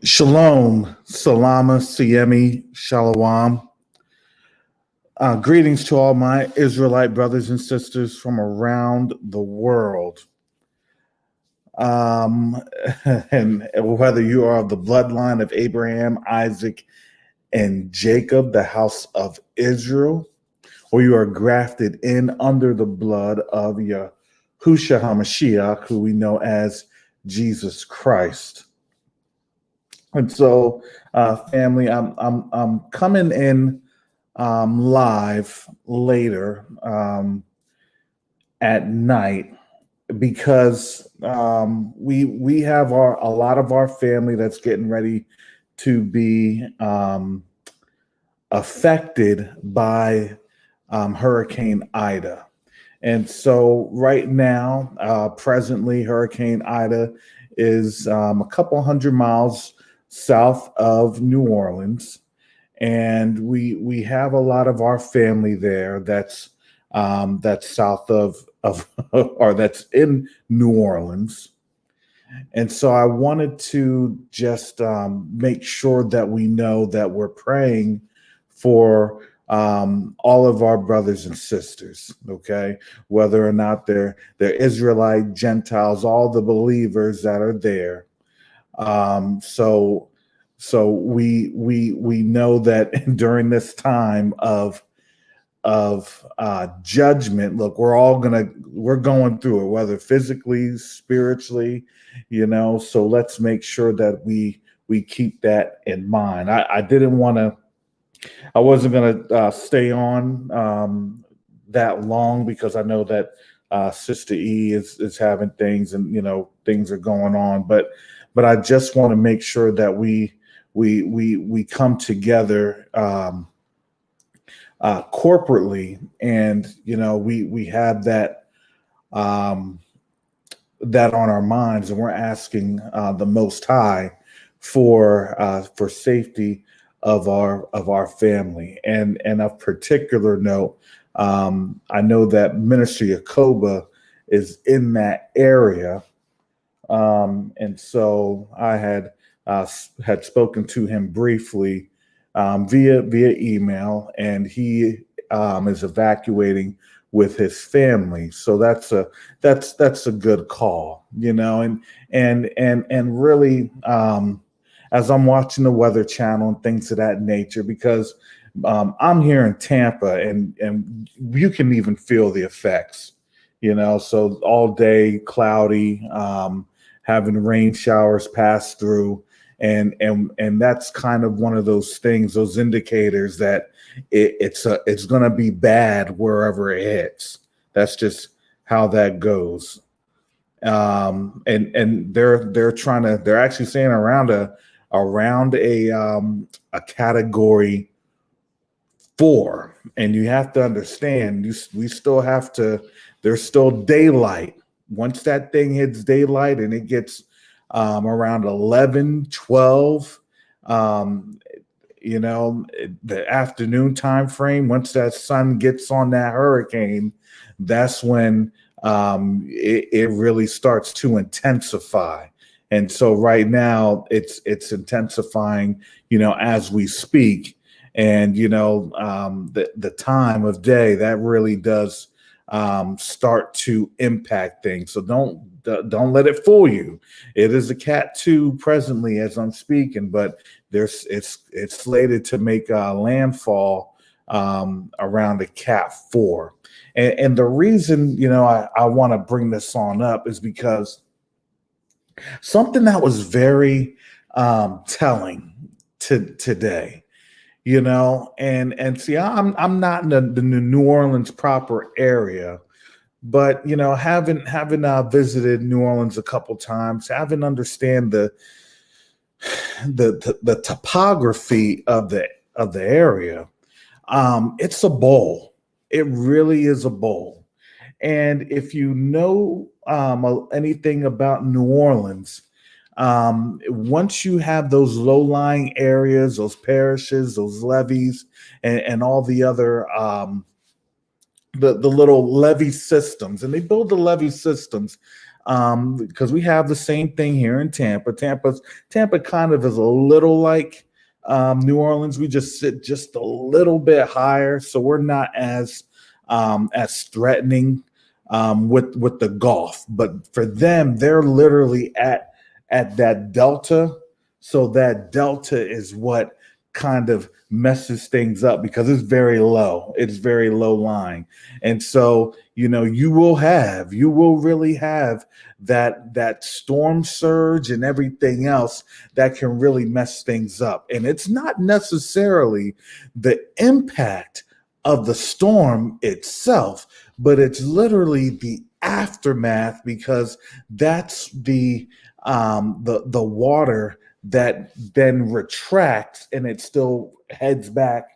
Shalom, Salama, Siemi, Shalom. Greetings to all my Israelite brothers and sisters from around the world. And whether you are of the bloodline of Abraham, Isaac, and Jacob, the house of Israel, or you are grafted in under the blood of Yahushua HaMashiach, who we know as Jesus Christ. And so, family, I'm coming in live later at night because we have a lot of our family that's getting ready to be affected by Hurricane Ida. And so right now, presently, Hurricane Ida is a couple hundred miles south of New Orleans, and we have a lot of our family there that's south of or that's in New Orleans. And so I wanted to just make sure that we know that we're praying for all of our brothers and sisters, okay? Whether or not they're Israelite, Gentiles, all the believers that are there. So we know that during this time of judgment, look, we're going through it, whether physically, spiritually, so let's make sure that we keep that in mind. I wasn't gonna stay on that long because I know that Sister E is having things, and things are going on, but I just want to make sure that we come together corporately, and we have that that on our minds, and we're asking the Most High for safety of our family. And of particular note, I know that Ministry of Koba is in that area. And so I had spoken to him briefly via email, and he is evacuating with his family. So that's a good call, and really, as I'm watching the Weather Channel and things of that nature, because I'm here in Tampa, and you can even feel the effects, so all day cloudy, having rain showers pass through, and that's kind of one of those things, those indicators that it's going to be bad wherever it hits. That's just how that goes. And they're actually saying around a category 4, and you have to understand, we still have to. There's still daylight. Once that thing hits daylight and it gets around 11, 12, the afternoon time frame, once that sun gets on that hurricane, that's when it really starts to intensify. And so right now it's intensifying, as we speak. And the time of day that really does start to impact things. So don't let it fool you. It is a Cat 2 presently as I'm speaking, but it's slated to make landfall around a Cat 4. And the reason I want to bring this on up is because something that was very telling today. And see, I'm not in the New Orleans proper area, but having visited New Orleans a couple times, having understand the topography of the area, it's a bowl. It really is a bowl. And if you know anything about New Orleans, once you have those low-lying areas, those parishes, those levees, and all the other the little levee systems, and they build the levee systems because we have the same thing here in Tampa. Tampa kind of is a little like New Orleans. We just sit just a little bit higher, so we're not as threatening with the Gulf. But for them, they're literally at that delta. So that delta is what kind of messes things up because it's very low. It's very low lying. And so, you will really have that storm surge and everything else that can really mess things up. And it's not necessarily the impact of the storm itself, but it's literally the aftermath, because that's the water that then retracts and it still heads back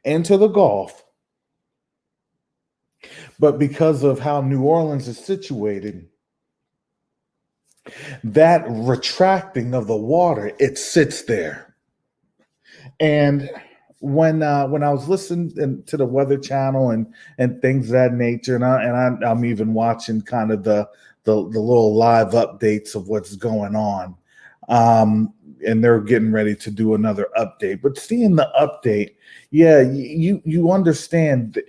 into the Gulf. But because of how New Orleans is situated, that retracting of the water, it sits there. And when I was listening to the Weather Channel and things of that nature, and I'm even watching kind of the little live updates of what's going on, and they're getting ready to do another update. But seeing the update, yeah, you understand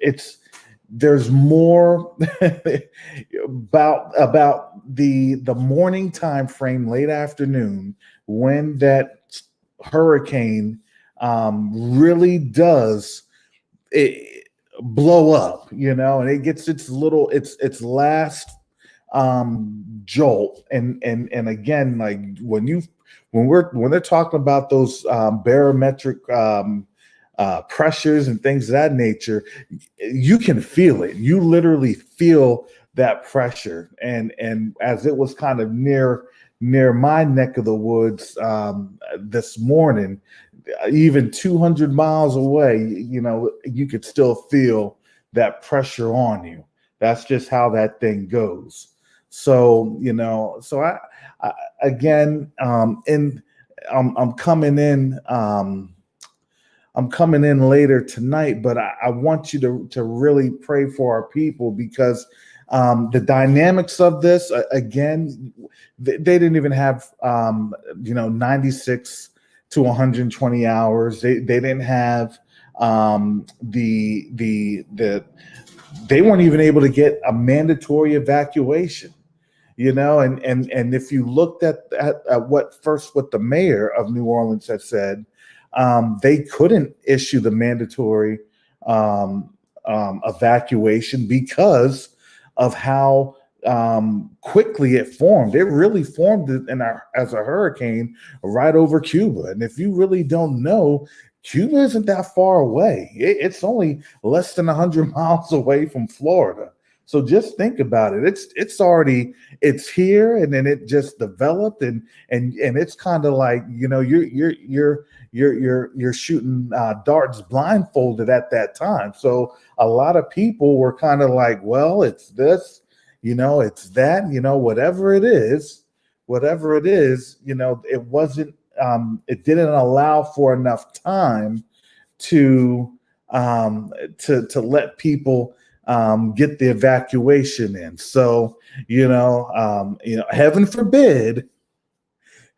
there's more about the morning time frame, late afternoon, when that hurricane really does blow up, and it gets its last jolt, and again, like when they're talking about those barometric pressures and things of that nature, you can feel it. You literally feel that pressure, and as it was kind of near my neck of the woods this morning, even 200 miles away, you could still feel that pressure on you. That's just how that thing goes. So, so I again, and I'm coming in. I'm coming in later tonight, but I want you to really pray for our people, because the dynamics of this, again, they didn't even have 96 to 120 hours. They didn't have they weren't even able to get a mandatory evacuation. And if you looked at what the mayor of New Orleans had said, they couldn't issue the mandatory evacuation because of how quickly it formed. It really formed as a hurricane right over Cuba. And if you really don't know, Cuba isn't that far away. It's only less than 100 miles away from Florida. So just think about it. It's here, and then it just developed, and it's kind of like, you're shooting darts blindfolded at that time. So a lot of people were kind of like, well, it's this, it's that, whatever it is, it wasn't, it didn't allow for enough time to let people get the evacuation in. So, heaven forbid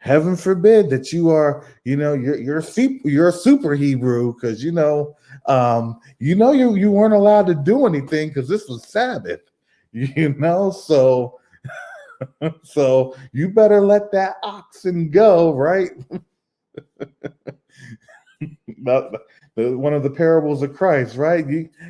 that you are, you're a super Hebrew, because you weren't allowed to do anything because this was Sabbath, so so you better let that oxen go, right? One of the parables of Christ, right?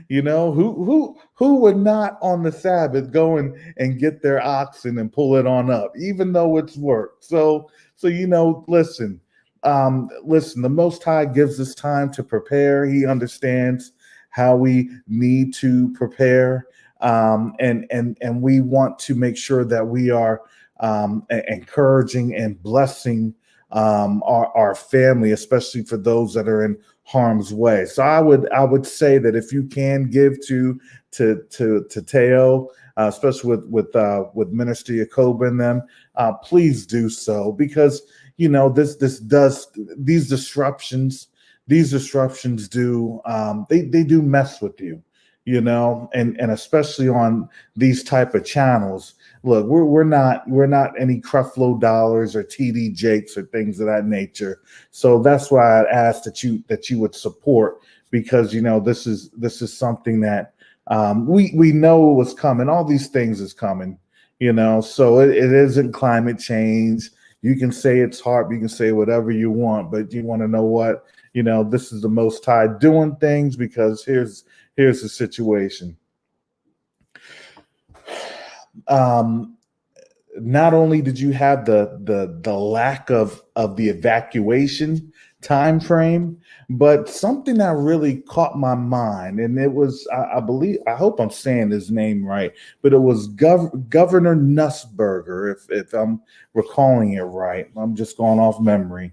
Who would not on the Sabbath go and get their oxen and pull it on up, even though it's work. So listen, the Most High gives us time to prepare. He understands how we need to prepare, and we want to make sure that we are encouraging and blessing our family, especially for those that are in harm's way. So I would say that if you can give to Teo, especially with Minister Yacob and them, please do so, because these disruptions do they do mess with you. and especially on these type of channels. Look, we're not any Creflo Dollars or TD Jakes or things of that nature. So that's why I'd ask that you would support, because this is something that we know was coming. All these things is coming. So it isn't climate change. You can say it's hard, you can say whatever you want, but you want to know what? This is the Most High doing things, because here's the situation. Um, Not only did you have the lack of the evacuation time frame, but something that really caught my mind, and it was, I believe, I hope I'm saying his name right, but it was Governor Nussberger, if I'm recalling it right. I'm just going off memory.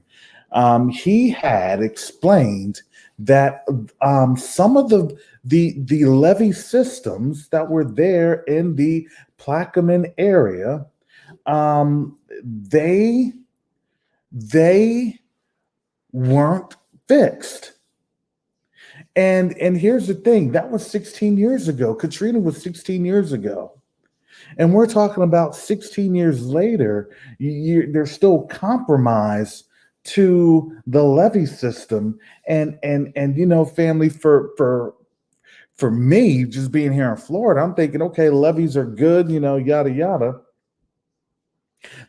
He had explained that some of the levee systems that were there in the Plaquemine area, they they weren't fixed. And here's the thing, that was 16 years ago. Katrina was 16 years ago. And we're talking about 16 years later, there's still compromise to the levee system. And family, for me, just being here in Florida, I'm thinking, okay, levees are good, yada yada.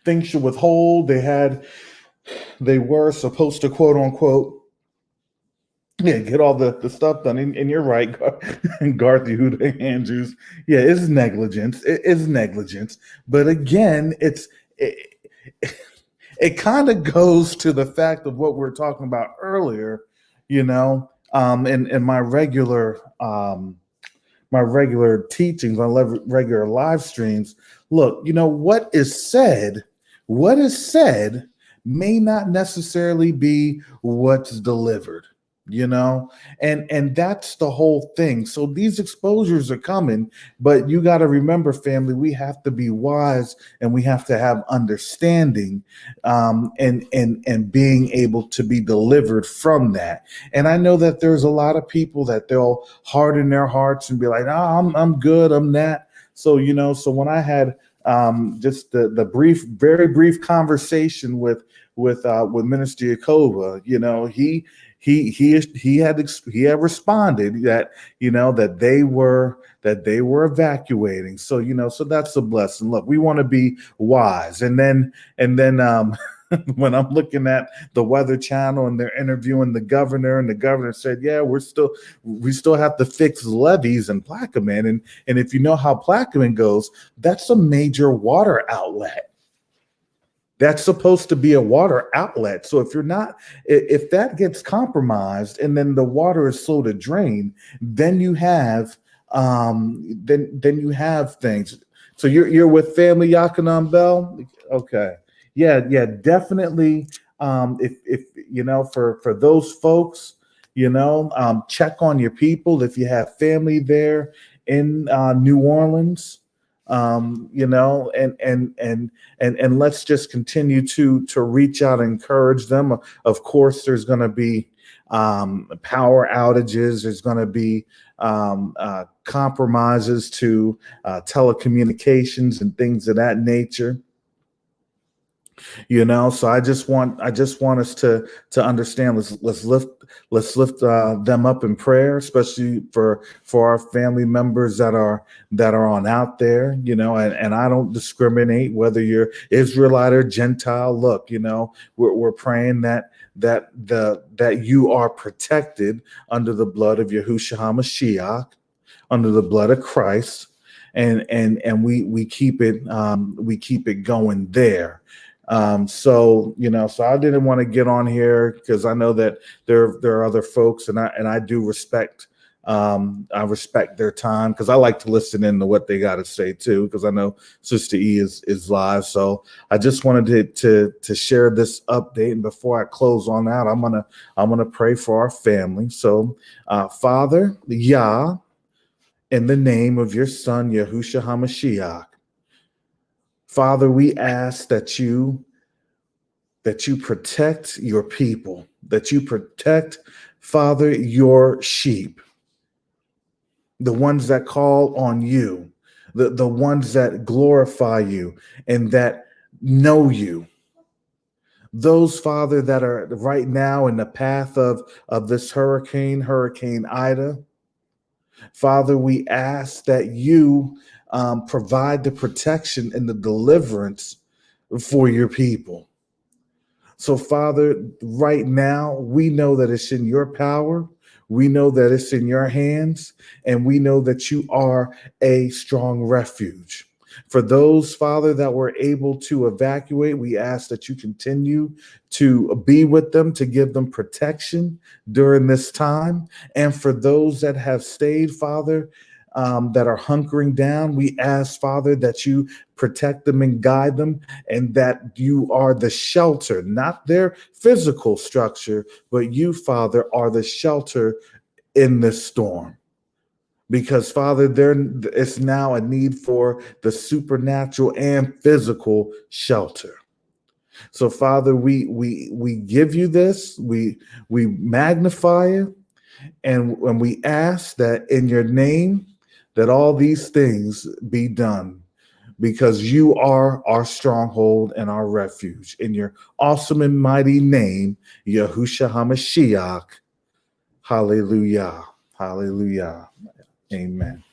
Things should withhold. They were supposed to, quote unquote, yeah, get all the stuff done. And you're right, Garth Yehuda Andrews. Yeah, it's negligence. It is negligence. But again, it kind of goes to the fact of what we are talking about earlier, in my regular teachings, my regular live streams. Look, what is said may not necessarily be what's delivered, you know, and that's the whole thing. So these exposures are coming, but you got to remember, family, we have to be wise and we have to have understanding, and being able to be delivered from that. And I know that there's a lot of people that they'll harden their hearts and be like, "Oh, I'm good, I'm that." So so when I had just the very brief conversation with Minister Yakova, he had responded that that they were evacuating. So so that's a blessing. Look, we want to be wise, and then when I'm looking at the Weather Channel and they're interviewing the governor, and the governor said, "Yeah, we still have to fix levees in Plaquemine," and if you know how Plaquemine goes, that's a major water outlet. That's supposed to be a water outlet. So if that gets compromised and then the water is slow to drain, then you have things. So you're with family Yakanan Bell? Okay. Yeah, definitely. If for those folks, check on your people if you have family there in New Orleans. And let's just continue to reach out and encourage them. Of course, there's going to be power outages. There's going to be compromises to telecommunications and things of that nature. So I just want us to understand. Let's lift them up in prayer, especially for our family members that are on out there. And I don't discriminate whether you're Israelite or Gentile. Look, we're praying that you are protected under the blood of Yahushua HaMashiach, under the blood of Christ, and we keep it going there. So I didn't want to get on here because I know that there are other folks, and I do respect, I respect their time, because I like to listen in to what they got to say too, because I know Sister E is live. So I just wanted to share this update, and before I close on out, I'm gonna pray for our family. So Father Yah, in the name of your Son Yahushua HaMashiach, Father, we ask that you protect your people, that you protect, Father, your sheep. the ones that call on you, the ones that glorify you and that know you. Those, Father, that are right now in the path of this Hurricane Ida, Father, we ask that you provide the protection and the deliverance for your people. So, Father, right now, we know that it's in your power. We know that it's in your hands, and we know that you are a strong refuge. For those, Father, that were able to evacuate, we ask that you continue to be with them, to give them protection during this time. And for those that have stayed, Father, that are hunkering down, we ask, Father, that you protect them and guide them, and that you are the shelter, not their physical structure, but you, Father, are the shelter in this storm. Because, Father, there is now a need for the supernatural and physical shelter. So, Father, we give you this, we magnify it, and when we ask that in your name that all these things be done, because you are our stronghold and our refuge. In your awesome and mighty name, Yahushua HaMashiach. Hallelujah. Hallelujah. Amen.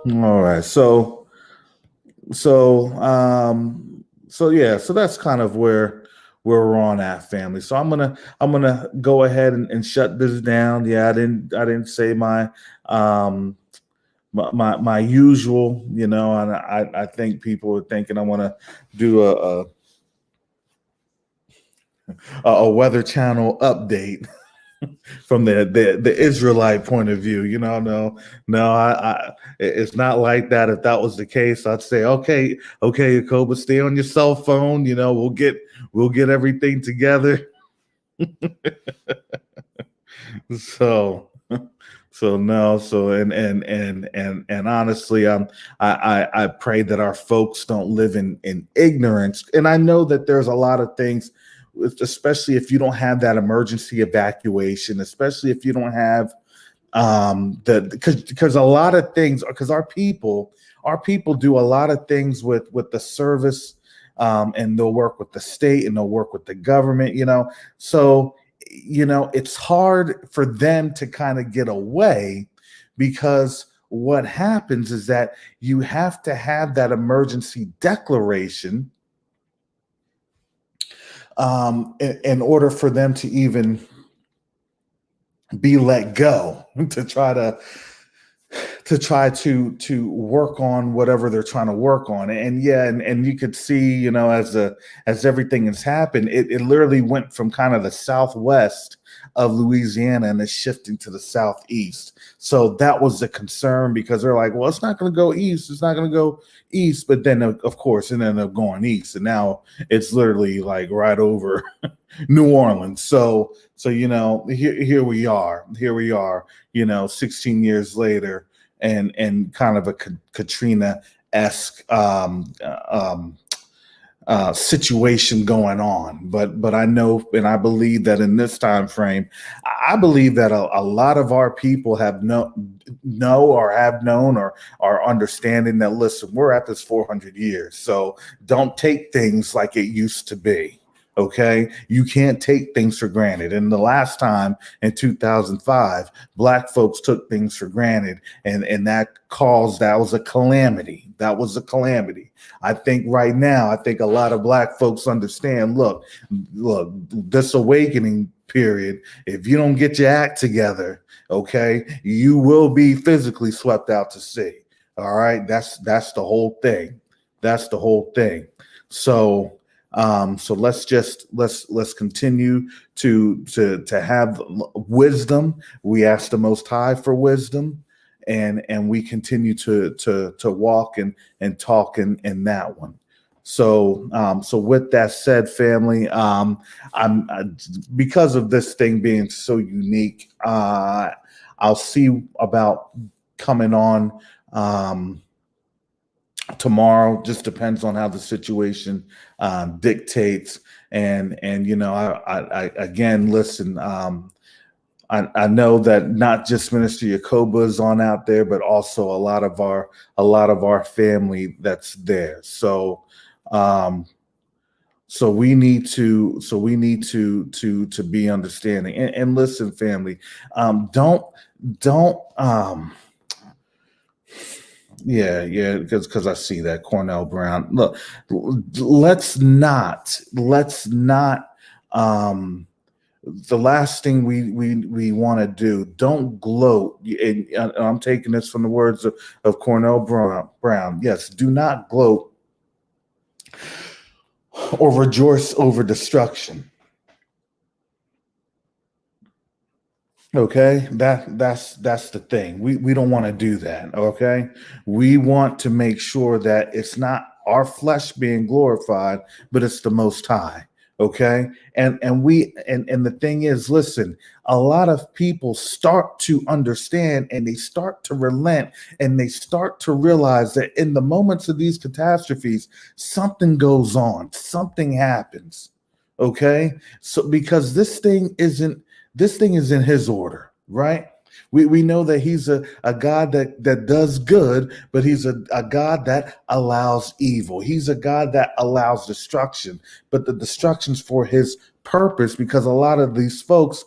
All right. So that's kind of where we're on at, family. So I'm gonna go ahead and shut this down. Yeah, I didn't say my usual, and I think people are thinking I want to do a Weather Channel update from the Israelite point of view. No, it's not like that. If that was the case, I'd say, okay, Jacoba, stay on your cell phone. We'll get everything together. So. So no, so and honestly, I pray that our folks don't live in ignorance. And I know that there's a lot of things, especially if you don't have that emergency evacuation, especially if you don't have because a lot of things, because our people do a lot of things with the service, and they'll work with the state and they'll work with the government, so it's hard for them to kind of get away, because what happens is that you have to have that emergency declaration in order for them to even be let go to work on whatever they're trying to work on. And yeah, and you could see, as everything has happened, it literally went from kind of the southwest of Louisiana and it's shifting to the southeast. So that was the concern, because they're like, well, it's not going to go east. It's not going to go east. But then, of course, it ended up going east. And now it's literally like right over New Orleans. So here we are. 16 years later, and kind of a Katrina-esque situation going on. But I know, and I believe that in this time frame, I believe that a lot of our people know or have known or are understanding that, listen, we're at this 400 years, so don't take things like it used to be. Okay, you can't take things for granted. And the last time in 2005, Black folks took things for granted, and that was a calamity. That was a calamity. I think right now, a lot of Black folks understand. Look, this awakening period. If you don't get your act together, okay, you will be physically swept out to sea. All right, that's the whole thing. That's the whole thing. So let's continue to have wisdom. We ask the Most High for wisdom, and we continue to walk and talk in that one. So with that said, family, because of this thing being so unique, I'll see about coming on tomorrow. Just depends on how the situation dictates. And I again, listen, I know that not just Minister Yakoba is on out there, but also a lot of our family that's there. Um, we need to be understanding and listen, family. Don't yeah, because I see that Cornell Brown. Look, let's not the last thing we want to do. Don't gloat. And I'm taking this from the words of Cornell Brown. Yes, do not gloat or rejoice over destruction. Okay, that's the thing. We don't want to do that. Okay, we want to make sure that it's not our flesh being glorified, but it's the Most High. Okay, and the thing is, listen, a lot of people start to understand and they start to relent and they start to realize that in the moments of these catastrophes, something goes on, something happens. Okay, so because this thing is in his order, right? We know that he's a God that does good, but he's a God that allows evil. He's a God that allows destruction, but the destruction's for his purpose because a lot of these folks,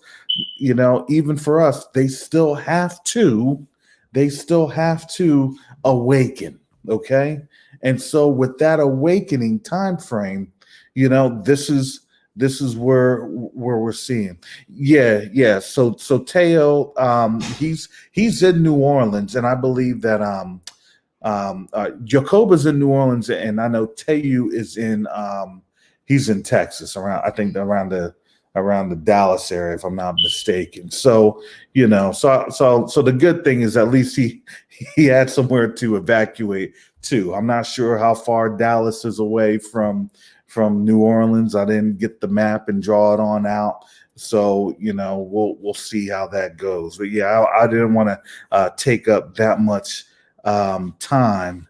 even for us, they still have to awaken, okay? And so with that awakening time frame, this is where we're seeing. Yeah. So Teo, he's in New Orleans, and I believe that Jacoba's in New Orleans, and I know Teo is in he's in Texas, around the Dallas area, if I'm not mistaken. So so the good thing is at least he had somewhere to evacuate to. I'm not sure how far Dallas is away from New Orleans. I didn't get the map and draw it on out. So, we'll see how that goes. But yeah, I didn't want to take up that much time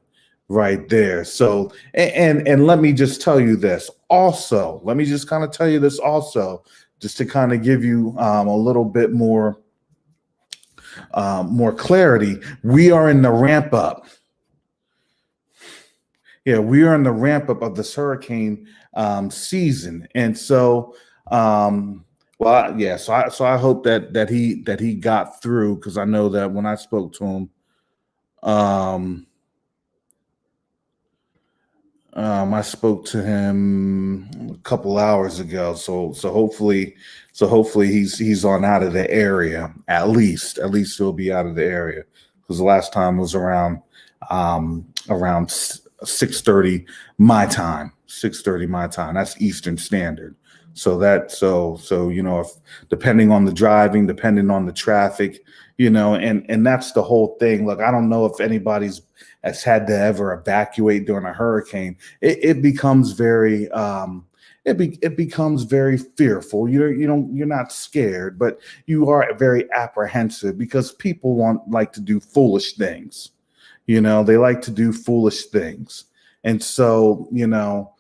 right there. So, and let me just tell you this also. Let me just kind of tell you this also, just to kind of give you a little bit more clarity. We are in the ramp up. Yeah, we are in the ramp up of this hurricane season, and so, so I hope that he got through, because I know that when I spoke to him, I spoke to him a couple hours ago. So hopefully he's on out of the area. At least he'll be out of the area, because the last time was around 6:30 my time. 6:30 my time. That's Eastern Standard. So if depending on the driving, depending on the traffic, and that's the whole thing. Look, I don't know if anybody's has had to ever evacuate during a hurricane. It becomes very it becomes very fearful. You're not scared, but you are very apprehensive, because people like to do foolish things. They like to do foolish things. And so, they'll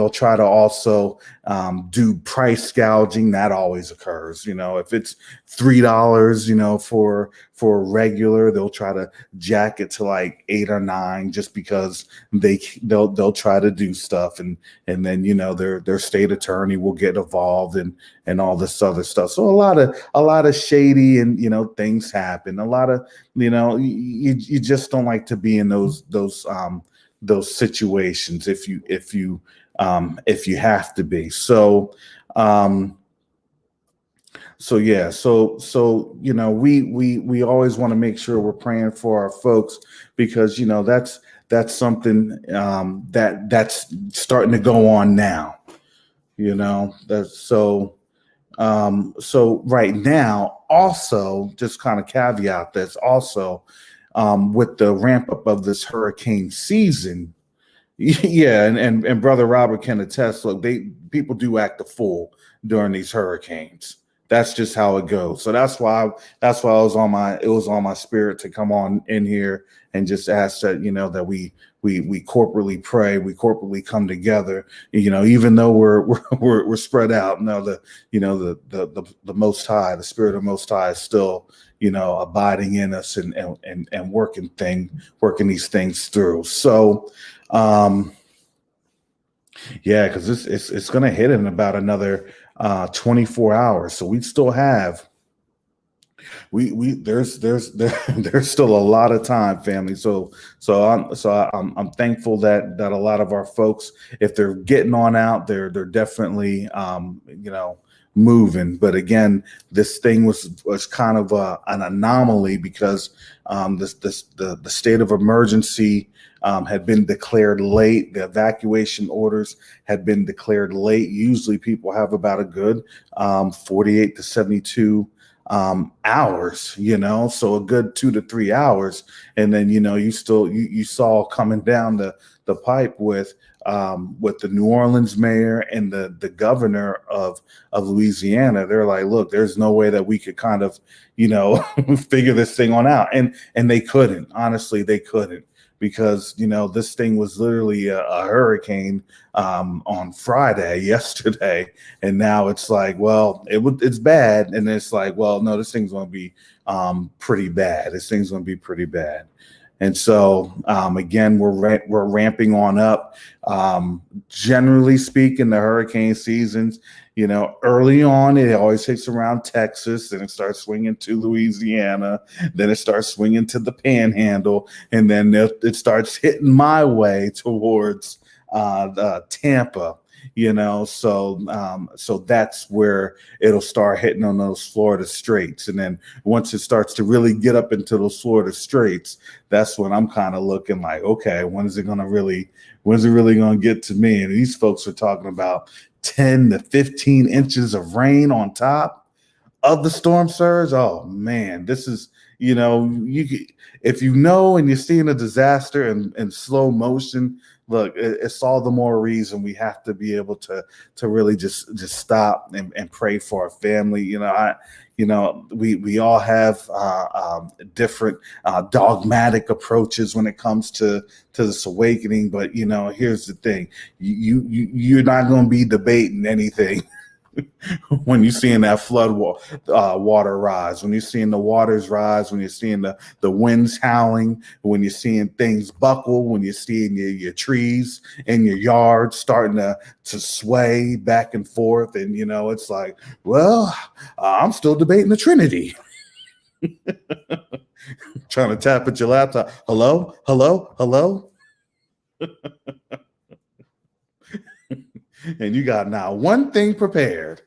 try to also do price gouging. That always occurs. If it's $3, for a regular, they'll try to jack it to like 8 or 9, just because they'll try to do stuff, and then their state attorney will get involved and all this other stuff. So a lot of shady and things happen. A lot of you just don't like to be in those situations if you have to be. We always want to make sure we're praying for our folks, because that's something that's starting to go on now. That's so right now, also, just kind of caveat this also, with the ramp up of this hurricane season. Yeah, and Brother Robert can attest. Look, people do act a fool during these hurricanes. That's just how it goes. So that's why it was on my spirit to come on in here and just ask that, that we corporately pray, we corporately come together, even though we're spread out. No, the Most High, the Spirit of Most High is still, abiding in us and working these things through. So yeah, because it's going to hit in about another 24 hours. So we still have there's still a lot of time, family. So I'm thankful that a lot of our folks, if they're getting on out, they're definitely moving. But again, this thing was kind of an anomaly because the state of emergency had been declared late. The evacuation orders had been declared late. Usually people have about a good 48 to 72 hours, so a good 2 to 3 hours. And then, you saw coming down the pipe with the New Orleans mayor and the governor of Louisiana. They're like, look, there's no way that we could kind of, figure this thing on out. And they couldn't, honestly, they couldn't. Because this thing was literally a hurricane on Friday, yesterday, and now it's like, well, it's bad, and it's like, well, no, this thing's going to be pretty bad. This thing's going to be pretty bad, and so again, we're ramping on up. Generally speaking, the hurricane seasons, early on, it always takes around Texas, then it starts swinging to Louisiana, then it starts swinging to the Panhandle, and then it starts hitting my way towards Tampa. So that's where it'll start hitting on those Florida Straits, and then once it starts to really get up into those Florida Straits, that's when I'm kind of looking like, okay, when's it really going to get to me? And these folks are talking about 10 to 15 inches of rain on top of the storm surge. Oh man, this is, if and you're seeing a disaster in slow motion, look, it's all the more reason we have to be able to really just stop and pray for our family. We all have different dogmatic approaches when it comes to this awakening. But here's the thing: you're not going to be debating anything when you're seeing that flood water rise, when you're seeing the waters rise, when you're seeing the winds howling, when you're seeing things buckle, when you're seeing your trees in your yard starting to sway back and forth. And, it's like, well, I'm still debating the Trinity. Trying to tap at your laptop. Hello, hello, hello. And you got now one thing prepared.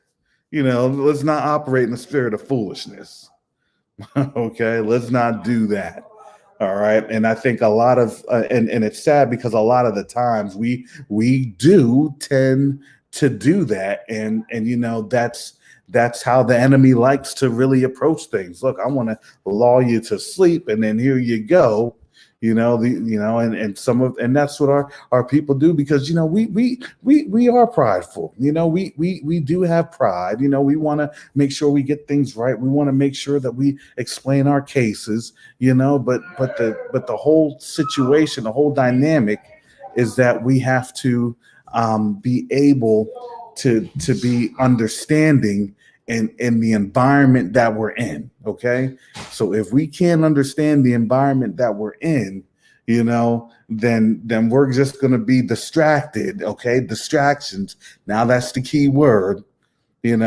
Let's not operate in the spirit of foolishness. Okay, let's not do that. All right. And I think a lot of and it's sad because a lot of the times we do tend to do that. And that's how the enemy likes to really approach things. Look, I want to lull you to sleep, and then here you go. And that's what our people do, because we are prideful. We do have pride. We want to make sure we get things right. We want to make sure that we explain our cases. But the whole situation, the whole dynamic, is that we have to be able to be understanding in the environment that we're in. Okay. So if we can't understand the environment that we're in, then we're just going to be distracted. Okay. Distractions. Now that's the key word, this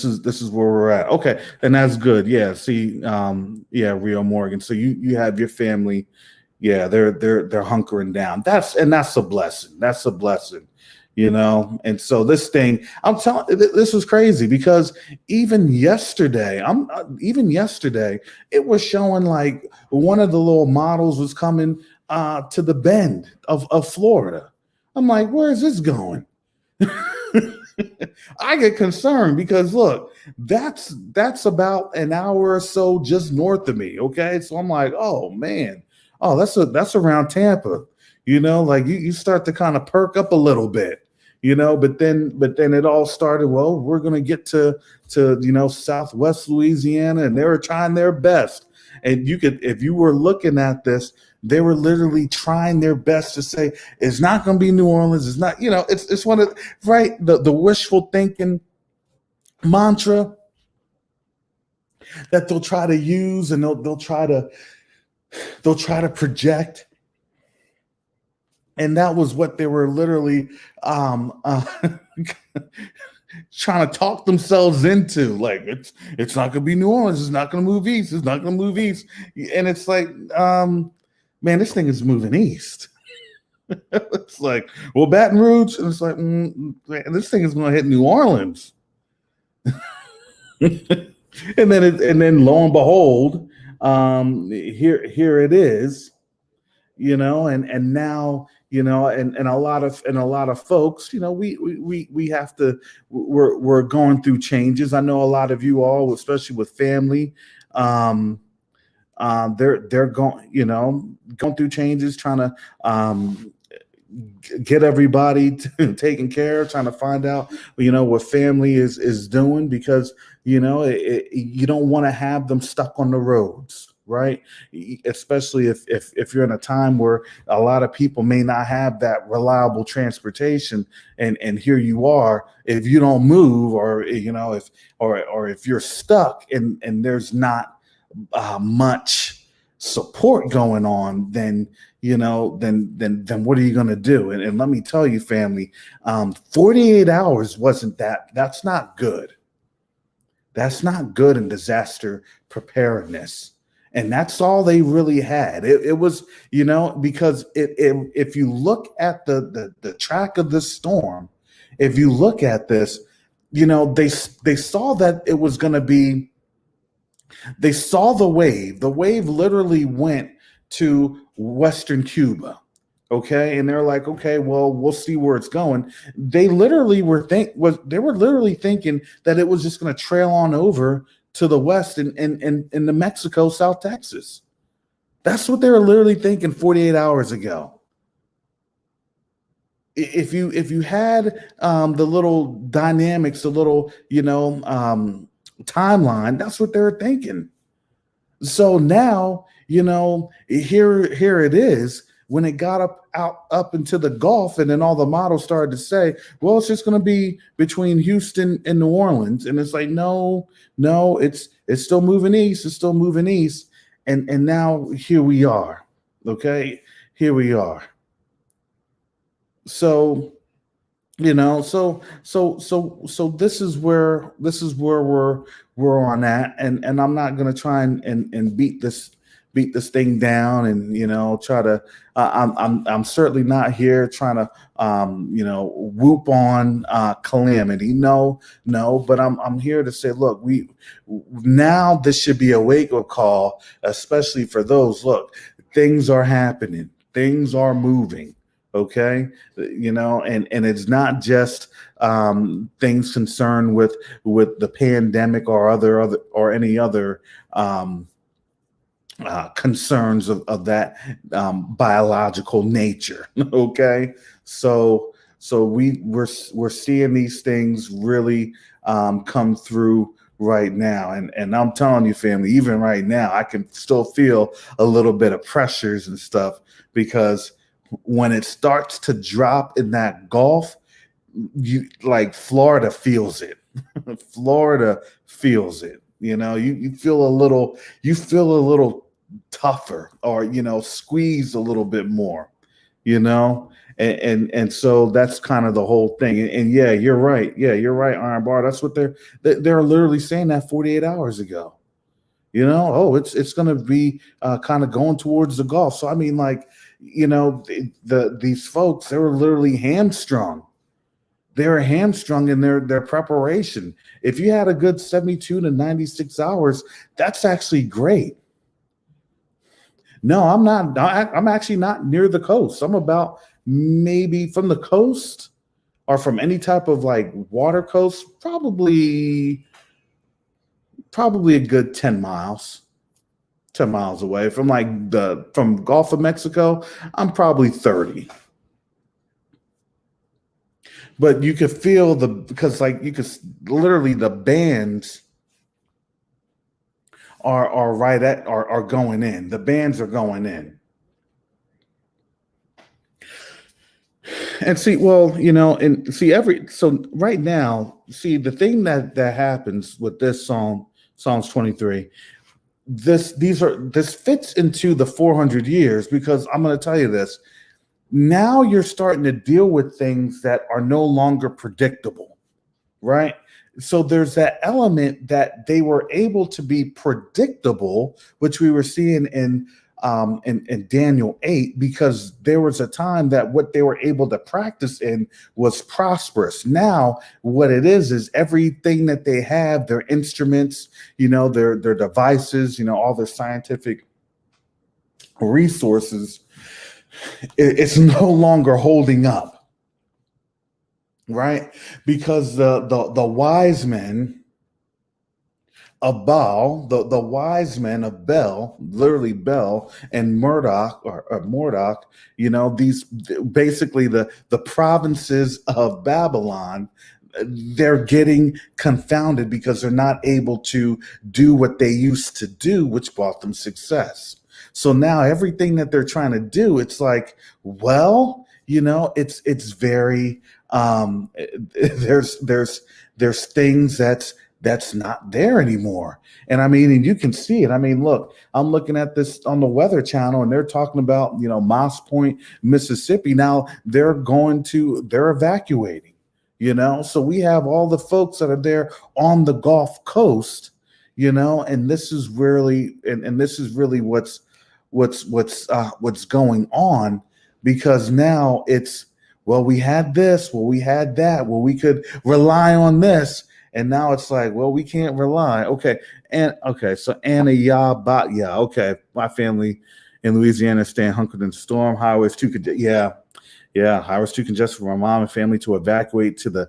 is where we're at. Okay. And that's good. Yeah. See, Rio Morgan. So you have your family. Yeah. They're hunkering down. That's a blessing. That's a blessing. And so this thing, I'm telling, this was crazy because even yesterday, it was showing like one of the little models was coming to the bend of Florida. I'm like, where is this going? I get concerned because look, that's about an hour or so just north of me. Okay. So I'm like, oh man, that's around Tampa. Like you start to kind of perk up a little bit. but then it all started. Well, we're going to get to Southwest Louisiana, and they were trying their best. And you could, if you were looking at this, they were literally trying their best to say it's not going to be New Orleans. It's not, it's one of, right, the wishful thinking mantra that they'll try to use, and they'll try to project. And that was what they were literally trying to talk themselves into. Like, it's not going to be New Orleans. It's not going to move east. It's not going to move east. And it's like, man, this thing is moving east. It's like, well, Baton Rouge, and it's like, man, this thing is going to hit New Orleans. and then lo and behold, here it is. And now, and a lot of folks, we have to, we're going through changes. I know a lot of you all, especially with family, they're going through changes, trying to get everybody taken care of, trying to find out, what family is doing, because, you don't want to have them stuck on the roads. Right, especially if you're in a time where a lot of people may not have that reliable transportation, and here you are. If you don't move, or if you're stuck, and there's not much support going on, then what are you going to do? And let me tell you, family, 48 hours wasn't that. That's not good. That's not good in disaster preparedness. And that's all they really had. It was, because if you look at the track of this storm, if you look at this, they saw that it was going to be. They saw the wave. The wave literally went to Western Cuba. Okay, and they're like, okay, well, we'll see where it's going. They literally were literally thinking that it was just going to trail on over to the west in the Mexico, South Texas. That's what they were literally thinking 48 hours ago. If you had the little dynamics, the little timeline, that's what they were thinking. So now, here it is. When it got up into the Gulf, and then all the models started to say, well, it's just going to be between Houston and New Orleans. And it's like, no, it's still moving east. It's still moving east. And now here we are. Okay. Here we are. So, so this is where we're on that. And I'm not going to try and beat this thing down, and try to. I'm certainly not here trying to whoop on calamity. No, but I'm here to say, look, now this should be a wake-up call, especially for those. Look, things are happening, things are moving. Okay, and it's not just things concerned with the pandemic or any other concerns of that biological nature. Okay, so we're seeing these things really come through right now, and I'm telling you, family, even right now, I can still feel a little bit of pressures and stuff, because when it starts to drop in that Gulf, Florida feels it. Florida feels it. You feel a little tougher, or squeezed a little bit more, and so that's kind of the whole thing. And yeah, you're right. Iron Bar. That's what they're literally saying that 48 hours ago. It's going to be kind of going towards the Gulf. So I mean, these folks, they were literally hamstrung. They were hamstrung in their preparation. If you had a good 72 to 96 hours, that's actually great. No, I'm not. I'm actually not near the coast. I'm about maybe from the coast or from any type of water coast, probably a good 10 miles. 10 miles away from from Gulf of Mexico. I'm probably 30. but you could feel because like you could literally the bands are right at are going in. The bands are going in. And see, well, and see so right now, see the thing that happens with this song, Psalms 23, this fits into the 400 years because I'm going to tell you this. Now you're starting to deal with things that are no longer predictable, right? So there's that element that they were able to be predictable, which we were seeing in Daniel 8, because there was a time that what they were able to practice in was prosperous. Now, what it is everything that they have, their instruments, their devices, all their scientific resources, it's no longer holding up, right? Because the wise men of Baal, the wise men of Bel, literally Bel and Murdoch or Mordok, these basically the provinces of Babylon, they're getting confounded because they're not able to do what they used to do, which brought them success. So now everything that they're trying to do, it's like, well, it's very there's things that's not there anymore. And I mean, and you can see it. I mean, look, I'm looking at this on the Weather Channel and they're talking about, Moss Point, Mississippi. Now they're evacuating, so we have all the folks that are there on the Gulf Coast, and this is really, and this is really what's going on, because now it's, well, we had this, well, we had that, well, we could rely on this. And now it's like, well, we can't rely. Okay. So Anna Ya Bat Ya. Okay. My family in Louisiana stand hunkered in storm. Highways too congested. Yeah. Highways too congested for my mom and family to evacuate to the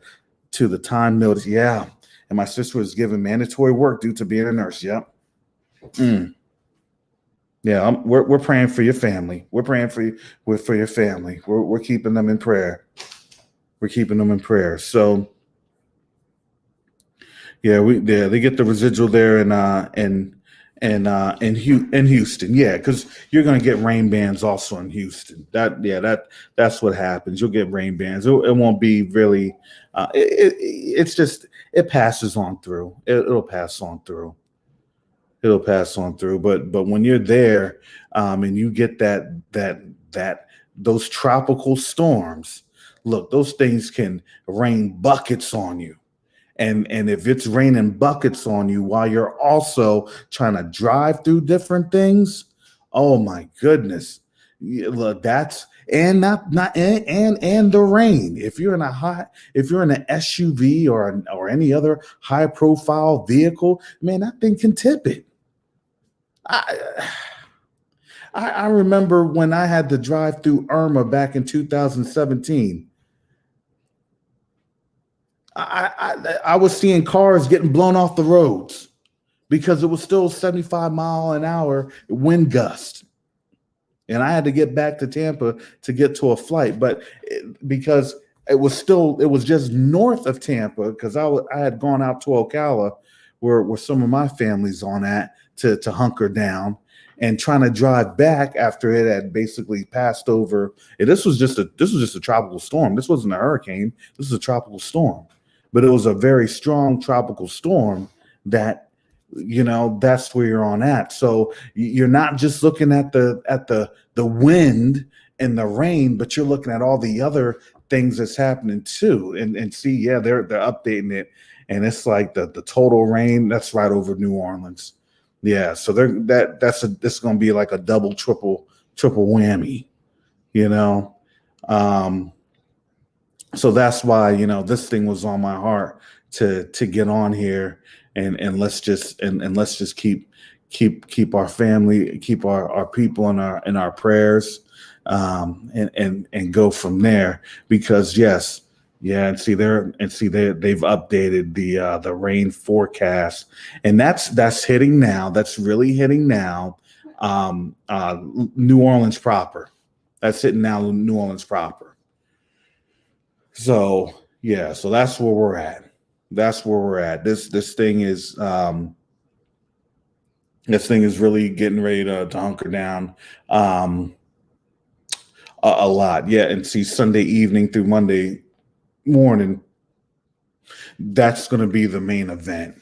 time notice. Yeah. And my sister was given mandatory work due to being a nurse. Yep. Yeah. We're praying for your family. We're praying for you for your family. We're keeping them in prayer. We're keeping them in prayer. So yeah, they get the residual there in Houston. Yeah, because you're going to get rain bands also in Houston. That's what happens. You'll get rain bands. It won't be really. It's just it passes on through. It'll pass on through. It'll pass on through. But when you're there, and you get that those tropical storms, look, those things can rain buckets on you. And if it's raining buckets on you while you're also trying to drive through different things, oh my goodness. Look, that's and not and the rain. If you're in an SUV or any other high profile vehicle, man, that thing can tip it. I remember when I had to drive through Irma back in 2017. I was seeing cars getting blown off the roads because it was still 75-mile-an-hour wind gust. And I had to get back to Tampa to get to a flight, but because it was just north of Tampa, because I had gone out to Ocala where some of my family's on at to hunker down, and trying to drive back after it had basically passed over. And this was just a tropical storm. This wasn't a hurricane. This was a tropical storm. But it was a very strong tropical storm that, that's where you're on at. So you're not just looking at the wind and the rain, but you're looking at all the other things that's happening too. And see, yeah, they're updating it, and it's like the total rain that's right over New Orleans. Yeah, so this is going to be like a double, triple whammy, So that's why, this thing was on my heart to get on here, and let's just keep our family, keep our people in our prayers, and go from there, because yes. Yeah, and see they've updated the rain forecast, and that's hitting now. That's really hitting now. New Orleans proper. That's hitting now New Orleans proper. So Yeah, so that's where we're at. That's where we're at. This thing is really getting ready to hunker down um, a lot. Yeah, and see, Sunday evening through Monday morning, that's going to be the main event.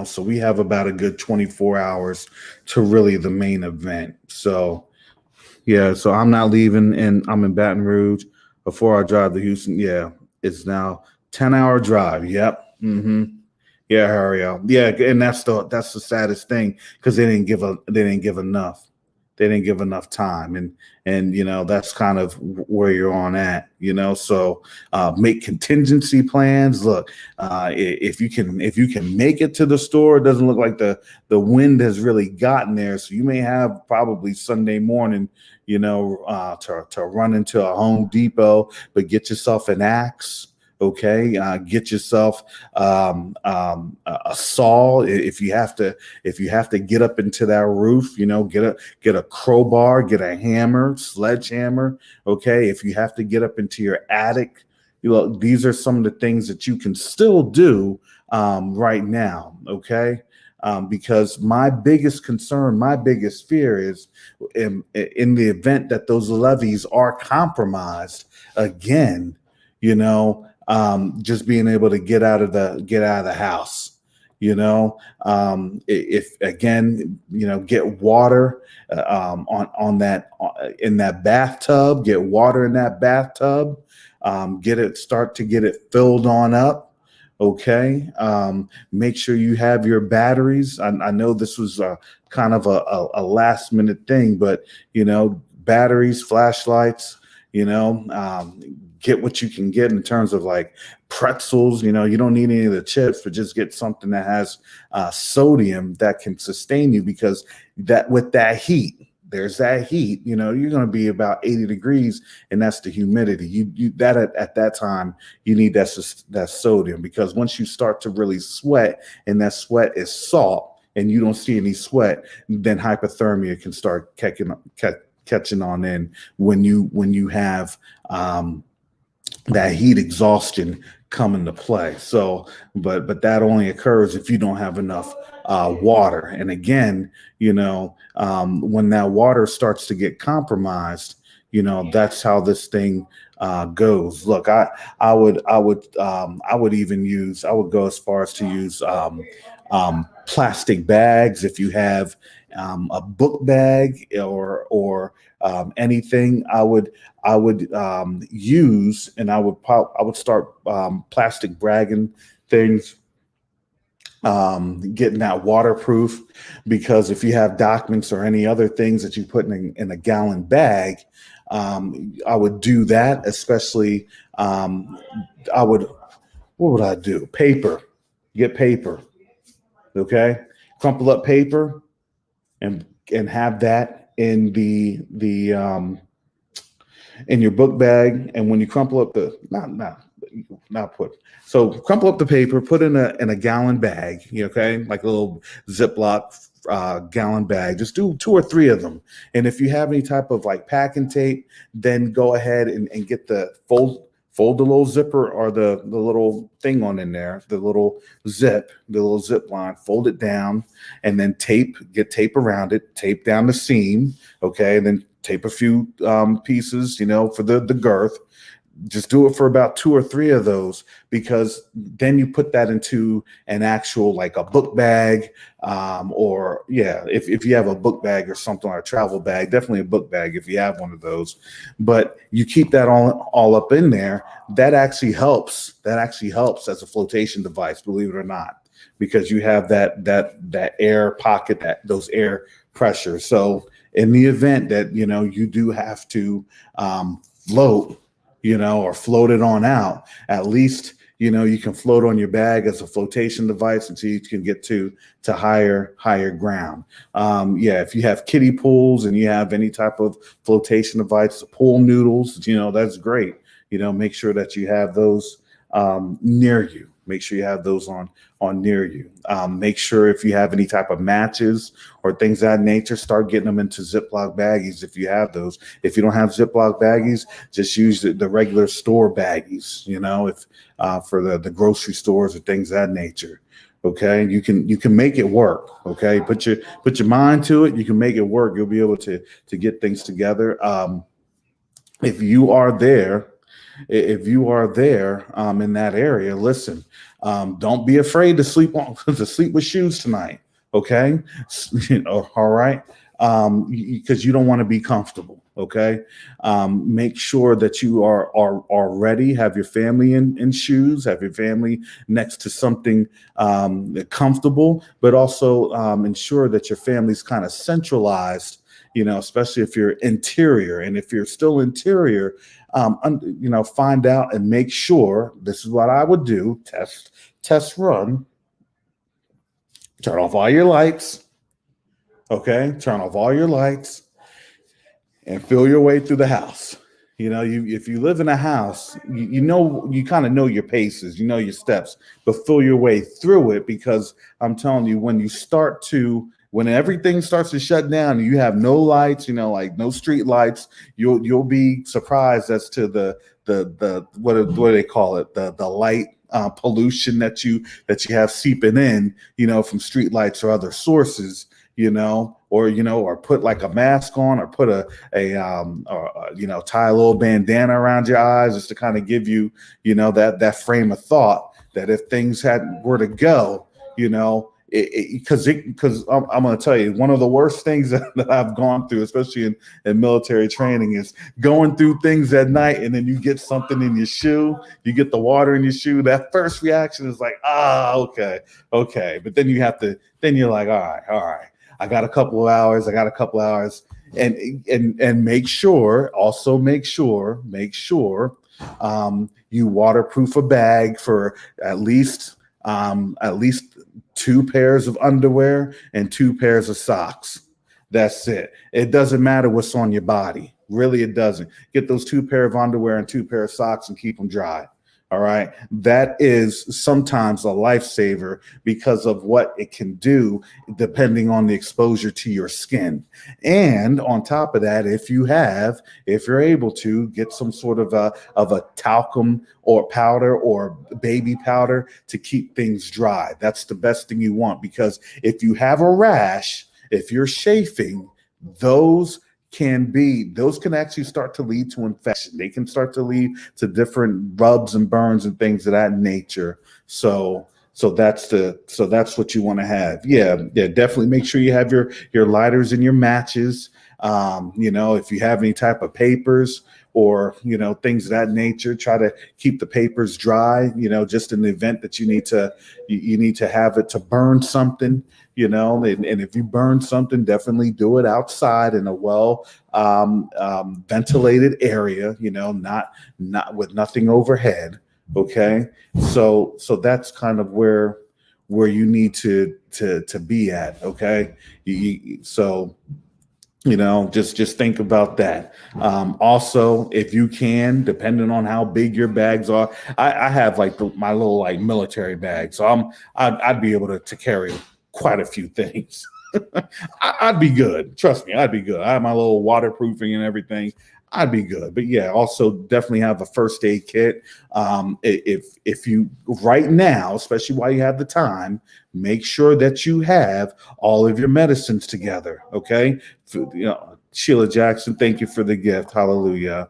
So we have about a good 24 hours to really the main event. So yeah, so I'm not leaving, and I'm in Baton Rouge before I drive to Houston. Yeah, it's now 10-hour drive. Yep. Yeah, hurry up. Yeah, and that's the saddest thing, because they didn't give enough. They didn't give enough time, and that's kind of where you're on at. So make contingency plans. Look, if you can make it to the store, it doesn't look like the wind has really gotten there, so you may have probably Sunday morning, to run into a Home Depot, but get yourself an axe. Okay, get yourself a saw if you have to get up into that roof. Get a crowbar, get a hammer, sledgehammer. Okay, if you have to get up into your attic, these are some of the things that you can still do right now. Okay. Because my biggest concern, my biggest fear is in the event that those levees are compromised again, just being able to get out of the house. If again, get water on that in that bathtub. Get water in that bathtub. Start to get it filled on up. Okay. Make sure you have your batteries. I know this was kind of a last minute thing, but batteries, flashlights. Get what you can get in terms of like pretzels. You don't need any of the chips, but just get something that has sodium that can sustain you, because that with that heat, there's that heat. You're going to be about 80 degrees, and that's the humidity. That at that time you need that sodium, because once you start to really sweat, and that sweat is salt, and you don't see any sweat, then hypothermia can start catching on in when you have that heat exhaustion come into play. So, but that only occurs if you don't have enough water. And again, when that water starts to get compromised, that's how this thing goes. Look, I would go as far as to use plastic bags. If you have a book bag or anything, I would use, and I would start plastic bragging things, getting that waterproof, because if you have documents or any other things that you put in a gallon bag, I would do that. Especially, what would I do? Paper. Get paper. Okay, crumple up paper, and have that in your book bag. And when you crumple up the not put so crumple up the paper, put in a gallon bag. Okay, like a little Ziploc gallon bag. Just do 2 or 3 of them. And if you have any type of like packing tape, then go ahead and get the fold the little zipper, or the little thing on in there, the little zip line, fold it down, and then get tape around it, tape down the seam. Okay. And then tape a few pieces, for the girth. Just do it for about 2 or 3 of those, because then you put that into an actual, like a book bag, or if you have a book bag or something, or a travel bag, definitely a book bag if you have one of those. But you keep that all up in there. That actually helps. As a flotation device, believe it or not, because you have that air pocket, those air pressure. So in the event that you do have to float, or float it on out, at least, you can float on your bag as a flotation device until you can get to higher ground. If you have kiddie pools and you have any type of flotation device, pool noodles, that's great. Make sure that you have those near you. make sure you have those on near you. Make sure if you have any type of matches or things of that nature, start getting them into Ziploc baggies if you have those. If you don't have Ziploc baggies, just use the regular store baggies, if for the grocery stores or things of that nature. Okay, you can make it work. Okay, put your mind to it. You can make it work. You'll be able to get things together. If you are there, in that area, listen. Don't be afraid to sleep with shoes tonight. Okay, all right. Because you don't want to be comfortable. Okay, make sure that you are ready. Have your family in shoes. Have your family next to something comfortable, but also ensure that your family's kind of centralized. Especially if you're interior, and if you're still interior, find out and make sure. This is what I would do: test run. Turn off all your lights. Okay, turn off all your lights and feel your way through the house. If you live in a house, you kind of know your paces, your steps, but feel your way through it, because I'm telling you, when everything starts to shut down and you have no lights, like no street lights, you'll be surprised as to the what do they call it, the light pollution that you have seeping in, from street lights or other sources, or put like a mask on, or put tie a little bandana around your eyes, just to kind of give you, that frame of thought that if things were to go, because I'm going to tell you, one of the worst things that I've gone through, especially in military training, is going through things at night, and then you get something in your shoe, you get the water in your shoe. That first reaction is like, okay. But then you're like, all right. I got a couple of hours. And make sure you waterproof a bag for at least 2 pairs of underwear and 2 pairs of socks. That's it. It doesn't matter what's on your body. Really, it doesn't. Get those 2 pair of underwear and 2 pair of socks and keep them dry. All right. That is sometimes a lifesaver because of what it can do depending on the exposure to your skin. And on top of that, if you're able to get some sort of a talcum or powder or baby powder to keep things dry. That's the best thing you want, because if you have a rash, if you're chafing, those can actually start to lead to infection. They can start to lead to different rubs and burns and things of that nature. So that's what you want to have. Yeah, definitely make sure you have your lighters and your matches. If you have any type of papers or, things of that nature, try to keep the papers dry, just in the event that you need to have it to burn something. And if you burn something, definitely do it outside in a well ventilated area, not with nothing overhead. Okay. So that's kind of where you need to be at. Okay. Just think about that. Also, if you can, depending on how big your bags are, I have like my little like military bag, so I'd be able to carry quite a few things. I'd be good. Trust me, I'd be good. I have my little waterproofing and everything. I'd be good. But yeah, also definitely have a first aid kit. If you right now, especially while you have the time, make sure that you have all of your medicines together. Okay. Sheila Jackson, thank you for the gift. Hallelujah.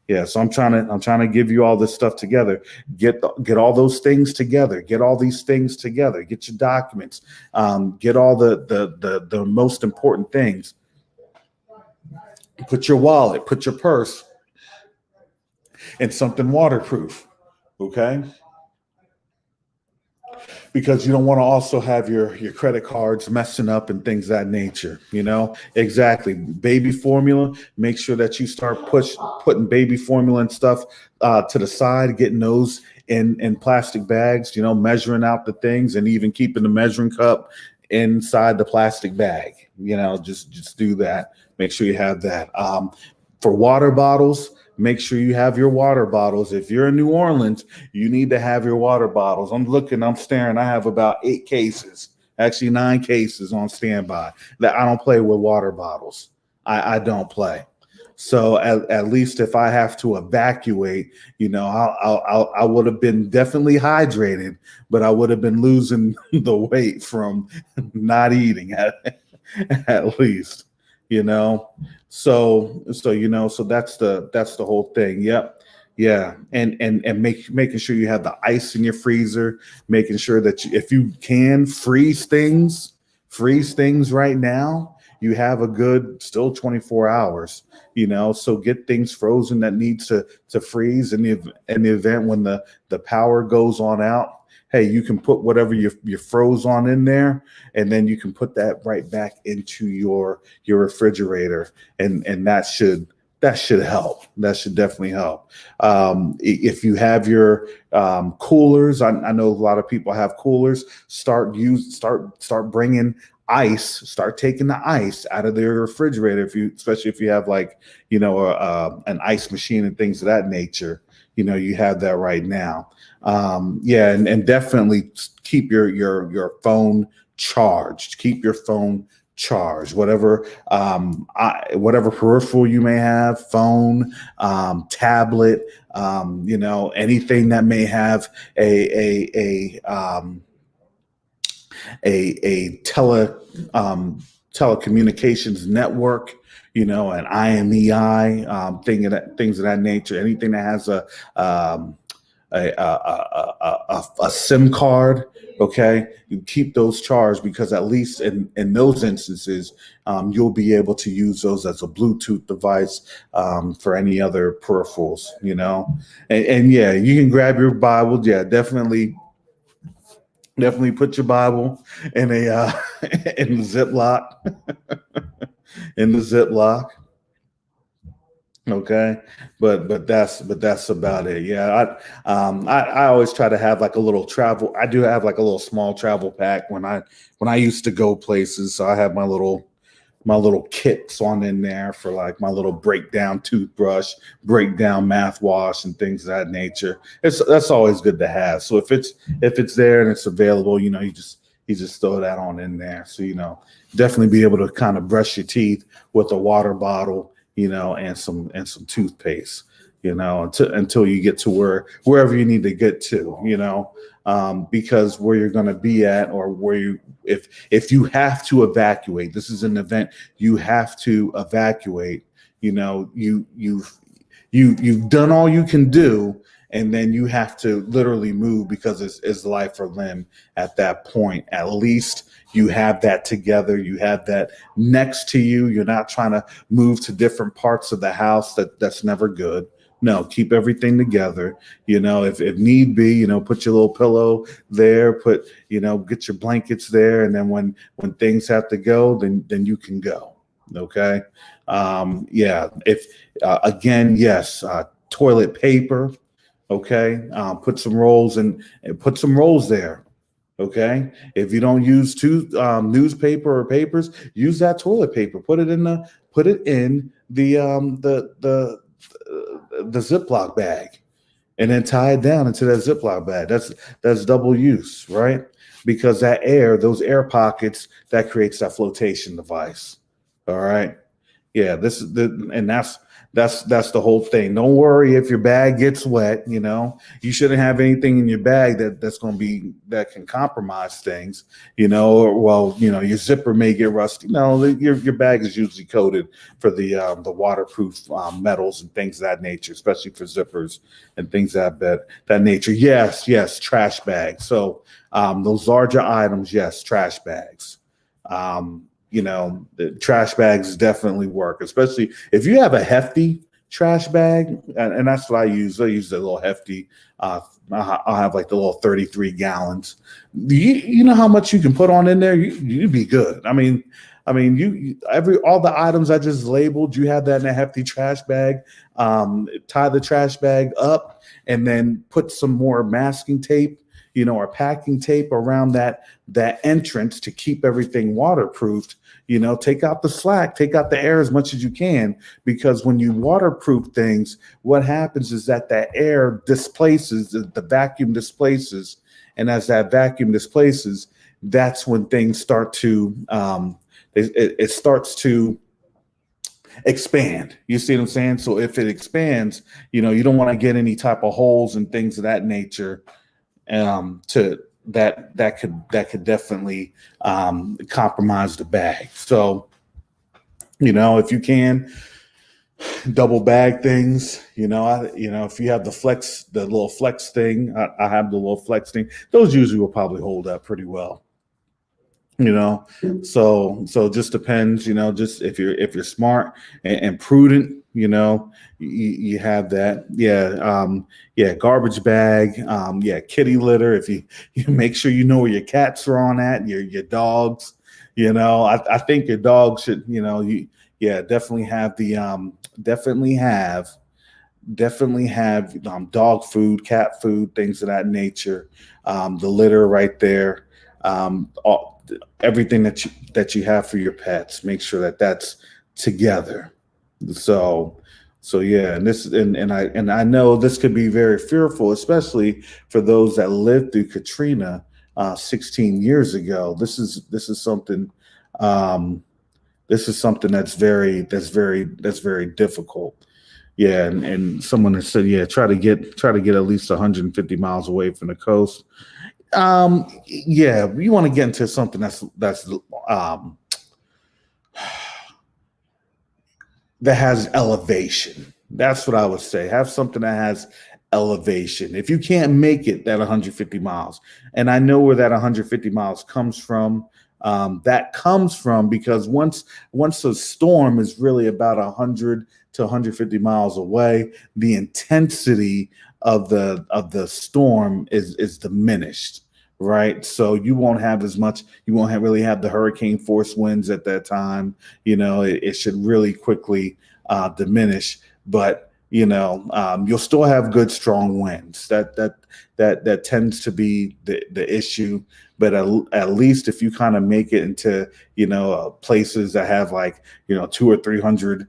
Yeah. So I'm trying to give you all this stuff together. Get all those things together. Get all these things together. Get your documents. Get all the most important things. Put your wallet, put your purse in something waterproof, okay? Because you don't want to also have your credit cards messing up and things of that nature, Exactly. Baby formula, make sure that you start putting baby formula and stuff to the side, getting those in plastic bags, measuring out the things, and even keeping the measuring cup inside the plastic bag. Just do that. Make sure you have that. For water bottles, Make sure you have your water bottles. If you're in New Orleans, you need to have your water bottles. I'm staring. I have about 8 cases, actually 9 cases on standby. That I don't play with water bottles. I don't play. So at least if I have to evacuate, I would have been definitely hydrated, but I would have been losing the weight from not eating at least, you know. So that's the whole thing. Yep. Yeah. And making sure you have the ice in your freezer, making sure that if you can freeze things right now, you have a good still 24 hours, so get things frozen that needs to freeze in the event when the power goes on out. Hey, you can put whatever you froze on in there, and then you can put that right back into your refrigerator, and that should help. That should definitely help. If you have your coolers, I know a lot of people have coolers. Start bringing ice. Start taking the ice out of their refrigerator. Especially if you have an ice machine and things of that nature. You have that right now. Yeah, and definitely keep your phone charged. Keep your phone charged. Whatever peripheral you may have, phone, tablet, anything that may have a telecommunications network, an IMEI, things of that nature. Anything that has a SIM card. Okay, you keep those charged, because at least in those instances, you'll be able to use those as a Bluetooth device for any other peripherals. And yeah, you can grab your Bible. Yeah, definitely put your Bible in a in the Ziploc in the Ziploc. Okay, but that's about it. Yeah, I always try to have like a little travel. I do have like a little small travel pack when I used to go places. So I have my little kits on in there for like my little breakdown toothbrush, breakdown mouthwash, and things of that nature. That's always good to have. So if it's there and it's available, you just throw that on in there. So definitely be able to kind of brush your teeth with a water bottle, and some toothpaste, until you get to wherever you need to get to, because where you're going to be at, or if you have to evacuate, this is an event you have to evacuate. You've done all you can do, and then you have to literally move, because it's life or limb at that point. At least you have that together. You have that next to you. You're not trying to move to different parts of the house. That's never good. No, keep everything together. If need be, put your little pillow there, get your blankets there. And then when things have to go, then you can go. Okay. Yeah. Again, yes, toilet paper. Okay. Put some rolls and put some rolls there. Okay. If you don't use newspaper or papers, use that toilet paper. Put it in the Ziploc bag, and then tie it down into that Ziploc bag. That's double use, right? Because those air pockets, that creates that flotation device. All right. Yeah, that's the whole thing. Don't worry if your bag gets wet. You shouldn't have anything in your bag that can compromise things. Your zipper may get rusty. No, your bag is usually coated for the waterproof metals and things of that nature, especially for zippers and things of that nature. Yes, trash bags. So those larger items, yes, trash bags. The trash bags definitely work, especially if you have a hefty trash bag, and that's what I use. I use the little hefty. I'll have like the little 33 gallons. You know how much you can put on in there? You'd be good. I mean, all the items I just labeled, you have that in a hefty trash bag. Tie the trash bag up, and then put some more masking tape, or packing tape around that entrance to keep everything waterproofed. Take out the slack, take out the air as much as you can, because when you waterproof things, what happens is that air displaces, the vacuum displaces, and as that vacuum displaces, that's when things start to it starts to expand. You see what I'm saying? So if it expands, you don't want to get any type of holes and things of that nature. To that could definitely compromise the bag. So if you can double bag things, if you have the little flex thing, I have the little flex thing. Those usually will probably hold up pretty well. So it just depends, just if you're smart and prudent, you have that. Yeah, garbage bag, yeah, kitty litter. If you make sure you know where your cats are on at, your dogs. I think your dog should, yeah, definitely have the definitely have dog food, cat food, things of that nature. The litter right there. Everything that you have for your pets, make sure that that's together. So yeah, and I know this could be very fearful, especially for those that lived through Katrina 16 years ago. This is something that's very difficult. Yeah, and someone has said, yeah, try to get at least 150 miles away from the coast. Yeah, you want to get into something um, that has elevation. That's what I would say. Have something that has elevation. If you can't make it that 150 miles, and I know where that 150 miles comes from. That comes from because once a storm is really about 100 to 150 miles away, the intensity of the storm is diminished, right? So you won't have as much. You won't really have the hurricane force winds at that time. It should really quickly diminish, but you'll still have good strong winds. That tends to be the issue. But at least if you kind of make it into places that have like 200 or 300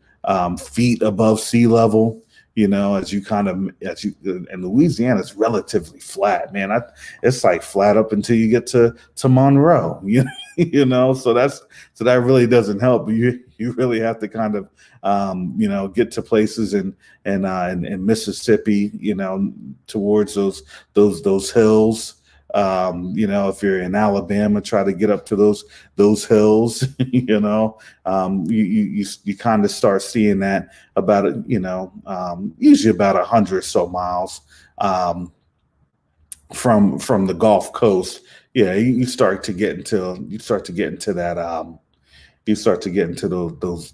feet above sea level, and Louisiana is relatively flat, man. It's like flat up until you get to Monroe, so that really doesn't help. You really have to kind of get to places in Mississippi, towards those hills. If you're in Alabama, try to get up to those hills. You kind of start seeing that about usually about 100 or so miles from the Gulf Coast. Yeah, you start to get into that. You start to get into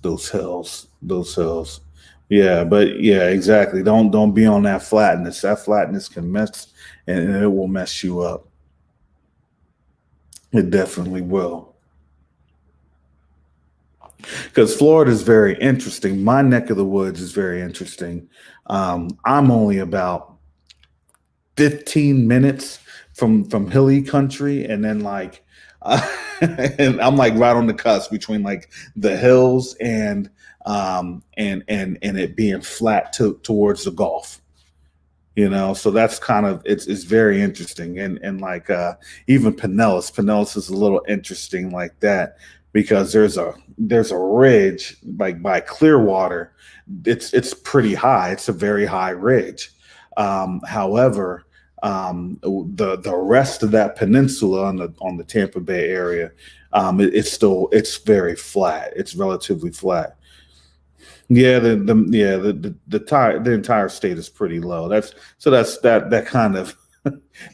those hills. Those hills. Yeah, but yeah, exactly. Don't be on that flatness. That flatness can mess, and it will mess you up. It definitely will. Because Florida is very interesting. My neck of the woods is very interesting. I'm only about 15 minutes from hilly country, and then like and I'm like right on the cusp between like the hills and it being flat towards the Gulf. So that's kind of it's very interesting. And like even Pinellas is a little interesting like that, because there's a ridge like by Clearwater. It's pretty high. It's a very high ridge. However, the rest of that peninsula on the Tampa Bay area, it's very flat. It's relatively flat. Yeah, the entire state is pretty low. That kind of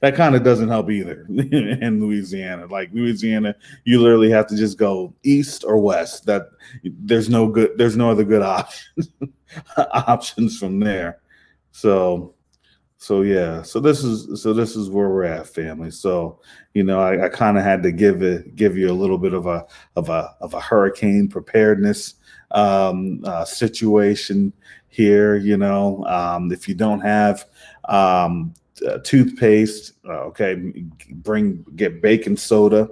that kind of doesn't help either in Louisiana. Like Louisiana, you literally have to just go east or west. There's no other good options options from there. So yeah, so this is where we're at, family. So I kind of had to give you a little bit of a hurricane preparedness situation here. If you don't have toothpaste. Okay, get baking soda.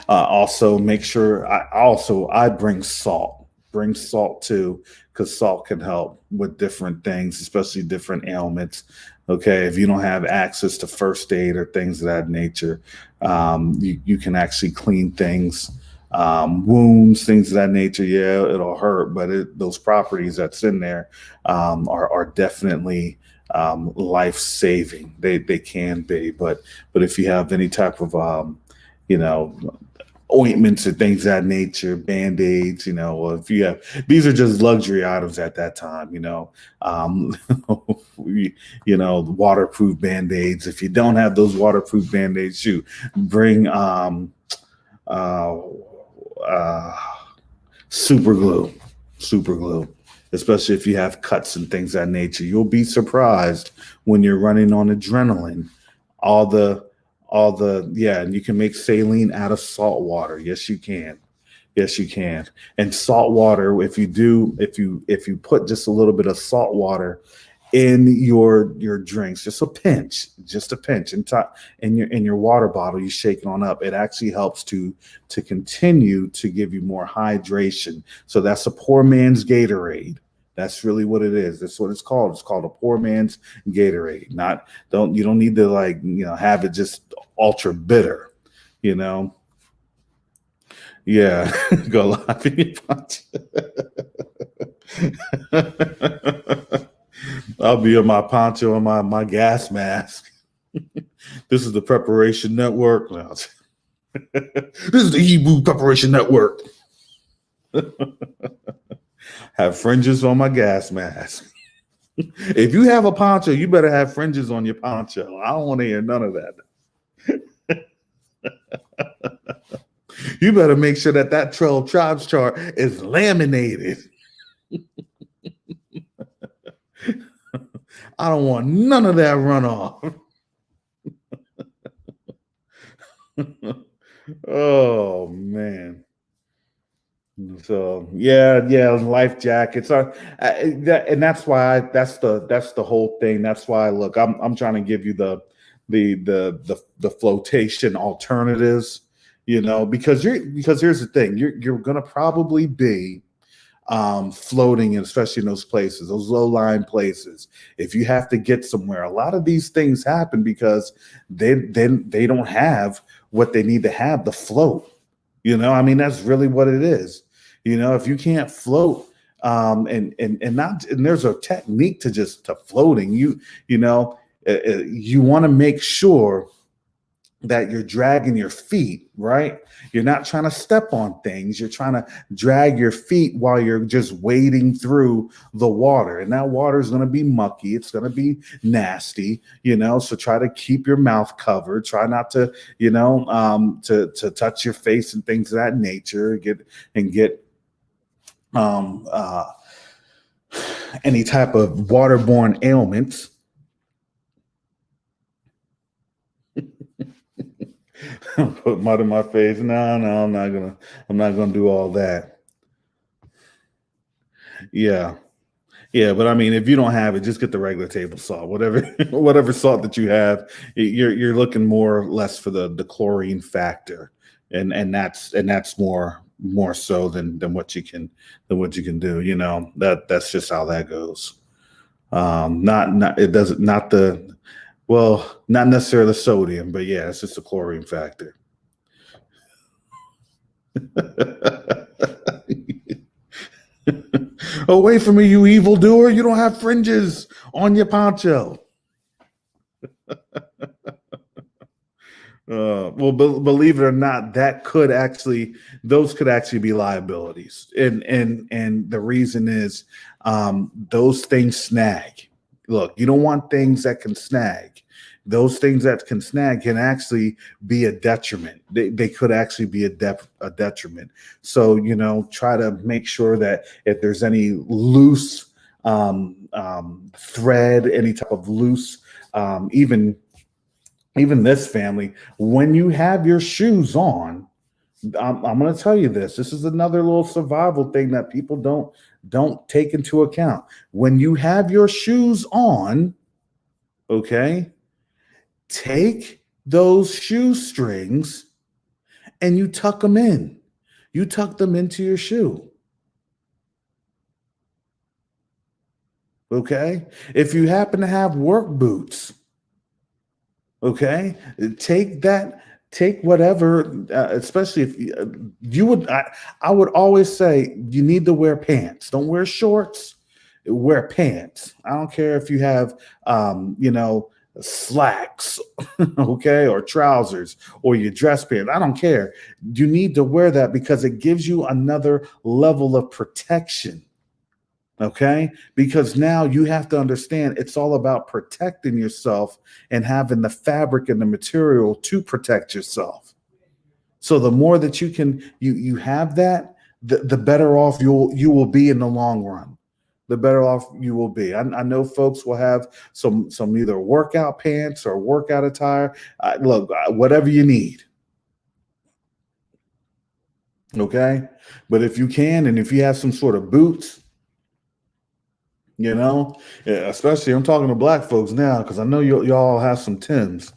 Also make sure I bring salt. Bring salt too, because salt can help with different things, especially different ailments. Okay, if you don't have access to first aid or things of that nature, you can actually clean things, wounds, things of that nature. Yeah, it'll hurt, but those properties that's in there are definitely life saving. They can be, but if you have any type of you know, ointments or things of that nature, band-aids, or if you have, these are just luxury items at that time, um, waterproof band-aids. If you don't have those waterproof band-aids, shoot, bring uh, uh, super glue, super glue, especially if you have cuts and things of that nature. You'll be surprised when you're running on adrenaline, all the yeah, and you can make saline out of salt water. Yes, you can. Yes, you can. And salt water, if you put just a little bit of salt water in your drinks, just a pinch in your water bottle, you shake it on up. It actually helps to continue to give you more hydration. So that's a poor man's Gatorade. That's really what it is. That's what it's called. It's called a poor man's Gatorade. You don't need to have it just ultra bitter, you know. Yeah, go live in your punch. I'll be in my poncho and my gas mask. This is the Preparation Network. No. This is the Hebrew Preparation Network. Have fringes on my gas mask. If you have a poncho, you better have fringes on your poncho. I don't want to hear none of that. You better make sure that 12 tribes chart is laminated. I don't want none of that runoff. Oh man. So yeah, life jackets are, and that's why that's the whole thing. That's why, look, I'm trying to give you the flotation alternatives, because here's the thing, you're gonna probably be floating, and especially in those places, those low-lying places. If you have to get somewhere, a lot of these things happen because they don't have what they need to have to float. I mean, that's really what it is. If you can't float, and there's a technique to floating. You want to make sure that you're dragging your feet, right? You're not trying to step on things. You're trying to drag your feet while you're just wading through the water. And that water is going to be mucky. It's going to be nasty, so try to keep your mouth covered. Try not to, to touch your face and things of that nature. Get any type of waterborne ailments. Put mud in my face. No, I'm not gonna do all that. Yeah. But I mean, if you don't have it, just get the regular table salt, whatever salt that you have. You're looking more or less for the chlorine factor, and that's more so than what you can do. That's just how that goes. Not it doesn't not the Well, not necessarily the sodium, but yeah, it's just a chlorine factor. Away from me, you evildoer. You don't have fringes on your poncho. Well, believe it or not, those could actually be liabilities, and the reason is, those things snag. Look, you don't want things that can snag. Those things that can snag can actually be a detriment. They could actually be a detriment. So, try to make sure that if there's any loose thread, any type of loose, even this family, when you have your shoes on, I'm going to tell you this. This is another little survival thing that people don't take into account. When you have your shoes on, Okay. Take those shoestrings and you tuck them in. You tuck them into your shoe. Okay. If you happen to have work boots, okay, take whatever, especially if you would, I would always say you need to wear pants. Don't wear shorts, wear pants. I don't care if you have, slacks, okay, or trousers or your dress pants. I don't care. You need to wear that because it gives you another level of protection. Okay. Because now you have to understand it's all about protecting yourself and having the fabric and the material to protect yourself. So the more that you have that, the better off you will be in the long run. The better off you will be. I know folks will have some either workout pants or workout attire. Look, whatever you need. Okay. But if you can, and if you have some sort of boots, yeah, especially I'm talking to black folks now because I know y'all have some Tims.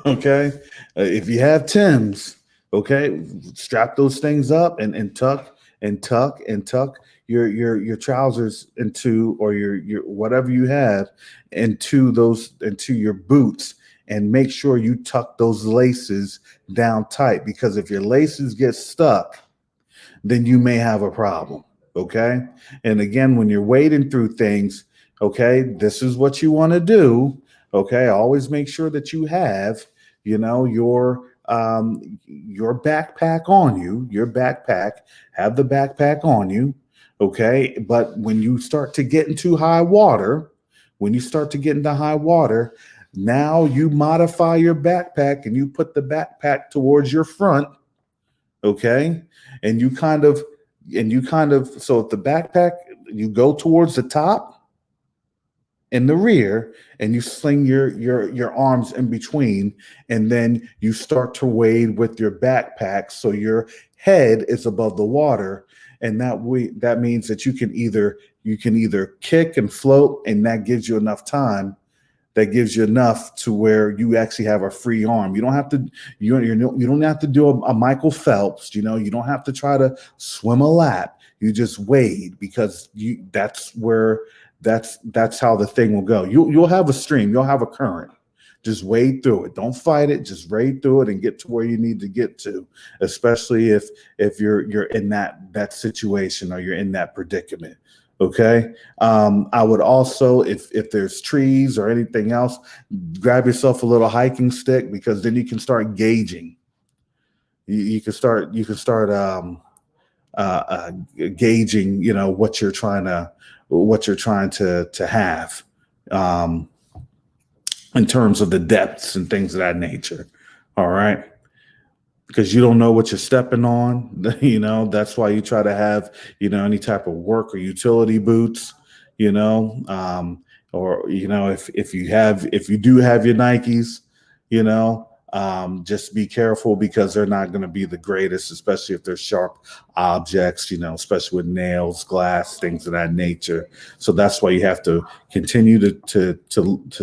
Okay, if you have Tims, okay, strap those things up and tuck and tuck and tuck your trousers into, or your whatever you have, into your boots, and make sure you tuck those laces down tight, because if your laces get stuck, then you may have a problem. Okay. And again, when you're wading through things, okay, this is what you want to do. Okay. Always make sure that you have, your backpack on you, have the backpack on you. Okay. But when you start to get into high water, now you modify your backpack and you put the backpack towards your front. Okay. And so if the backpack, you go towards the top and the rear, and you sling your arms in between, and then you start to wade with your backpack so your head is above the water. And that means that you can either kick and float, and that gives you enough time, that gives you enough to where you actually have a free arm. You don't have to you don't have to do a Michael Phelps. You don't have to try to swim a lap. You just wade, because that's how the thing will go. You'll have a stream. You'll have a current. Just wade through it. Don't fight it. Just wade through it and get to where you need to get to. Especially if you're in that situation, or you're in that predicament. Okay. I would also, if there's trees or anything else, grab yourself a little hiking stick, because then you can start gauging. You can start gauging, what you're trying to have, um, in terms of the depths and things of that nature. All right. Because you don't know what you're stepping on. That's why you try to have, any type of work or utility boots, or, if you do have your Nikes, just be careful, because they're not going to be the greatest, especially if they're sharp objects, especially with nails, glass, things of that nature. So that's why you have to continue to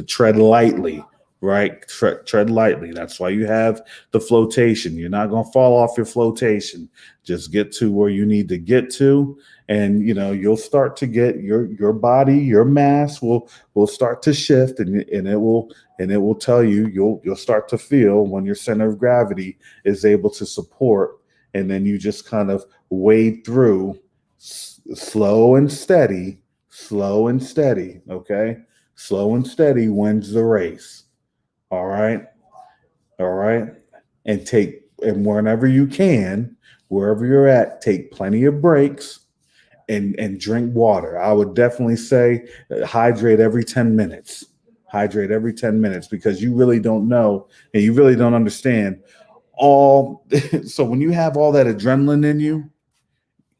tread lightly, right? Tread lightly. That's why you have the flotation. You're not going to fall off your flotation. Just get to where you need to get to, and you'll start to get your body, your mass will start to shift, and it will tell you, you'll start to feel when your center of gravity is able to support, and then you just kind of wade through, slow and steady, okay? Slow and steady wins the race. All right. All right. And whenever you can, wherever you're at, take plenty of breaks, and drink water. I would definitely say, hydrate every 10 minutes. Hydrate every 10 minutes, because you really don't know, and you really don't understand all. So when you have all that adrenaline in you,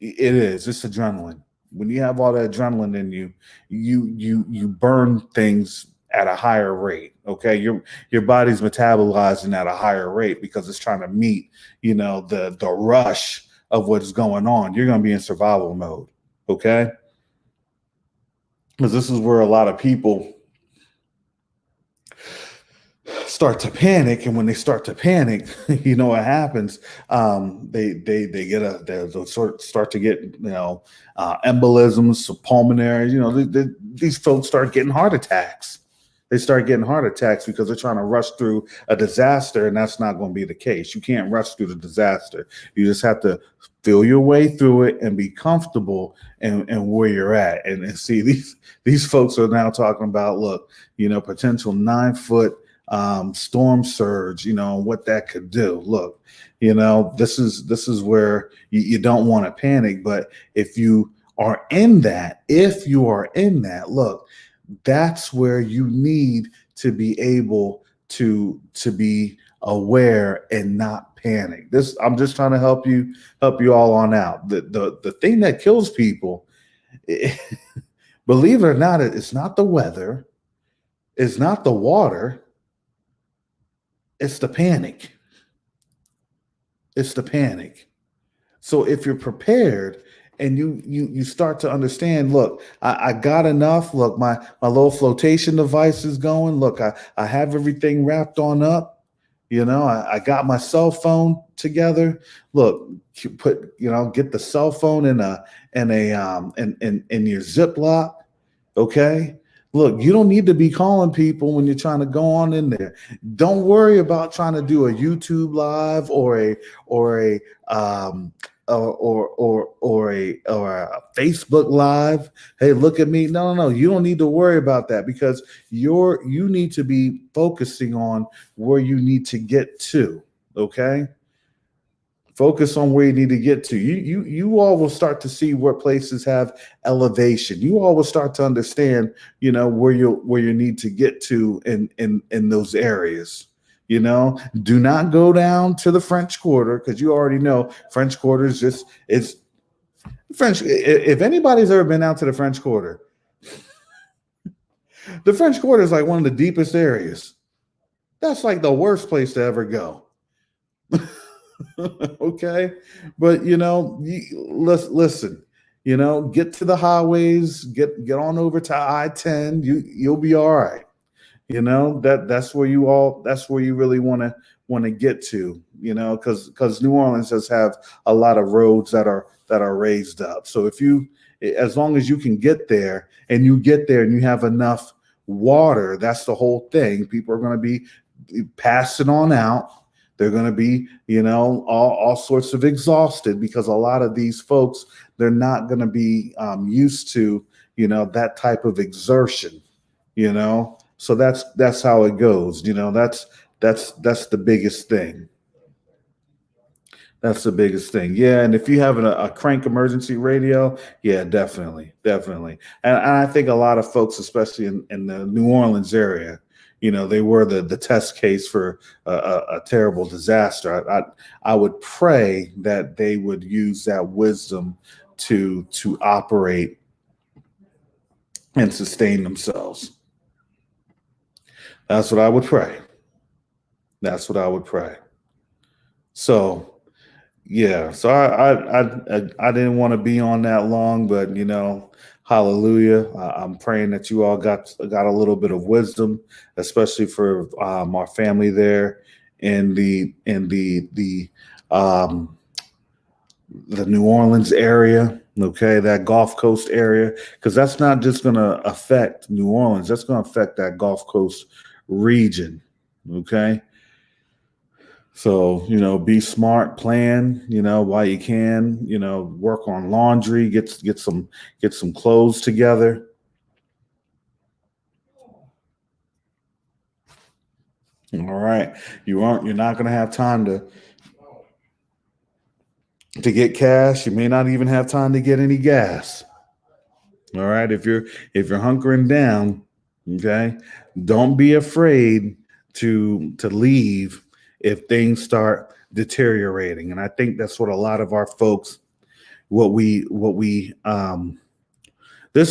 it's adrenaline. When you have all that adrenaline in you, you burn things at a higher rate. Okay. Your body's metabolizing at a higher rate, because it's trying to meet, the rush of what's going on. You're going to be in survival mode. Okay. Because this is where a lot of people start to panic, and when they start to panic, you know what happens? They get they'll start to get embolisms, pulmonary. These folks start getting heart attacks. They start getting heart attacks because they're trying to rush through a disaster, and that's not going to be the case. You can't rush through the disaster. You just have to feel your way through it and be comfortable and where you're at. And see, these folks are now talking about, look, potential 9-foot storm surge, what that could do. Look, this is where you don't want to panic, but if you are in that, look, that's where you need to be able to be aware and not panic. I'm just trying to help you all on out. The thing that kills people, believe it or not, it's not the weather, it's not the water, it's the panic. It's the panic. So if you're prepared and you start to understand, look, I got enough. Look, my little flotation device is going. Look, I have everything wrapped on up. I got my cell phone together. Look, get the cell phone in in your Ziploc. Okay. Look, you don't need to be calling people when you're trying to go on in there. Don't worry about trying to do a YouTube live or a Facebook live. Hey, look at me. No. You don't need to worry about that because you need to be focusing on where you need to get to. Okay. Focus on where you need to get to. You all will start to see what places have elevation. You all will start to understand, where you need to get to in those areas. Do not go down to the French Quarter because you already know French Quarter is it's French. If anybody's ever been out to the French Quarter, the French Quarter is like one of the deepest areas. That's like the worst place to ever go. Okay, but listen, get to the highways, get on over to I-10. You'll be all right. That's where you really want to get to. Because New Orleans does have a lot of roads that are raised up. So as long as you can get there and you have enough water, that's the whole thing. People are going to be passing on out. They're going to be, all sorts of exhausted because a lot of these folks, they're not going to be used to, that type of exertion, So that's how it goes. That's the biggest thing. That's the biggest thing. Yeah. And if you have a crank emergency radio, yeah, definitely. And I think a lot of folks, especially in the New Orleans area, they were the test case for a terrible disaster. I would pray that they would use that wisdom to operate and sustain themselves. That's what I would pray. So yeah, so I didn't want to be on that long, but hallelujah. I'm praying that you all got a little bit of wisdom, especially for our family there in the New Orleans area. Okay, that Gulf Coast area, because that's not just going to affect New Orleans. That's going to affect that Gulf Coast region. Okay. So, be smart, plan, while you can, work on laundry, get some clothes together. All right. You're not going to have time to get cash. You may not even have time to get any gas. All right. If you're hunkering down, okay, don't be afraid to leave if things start deteriorating. And I think that's what a lot of our folks, this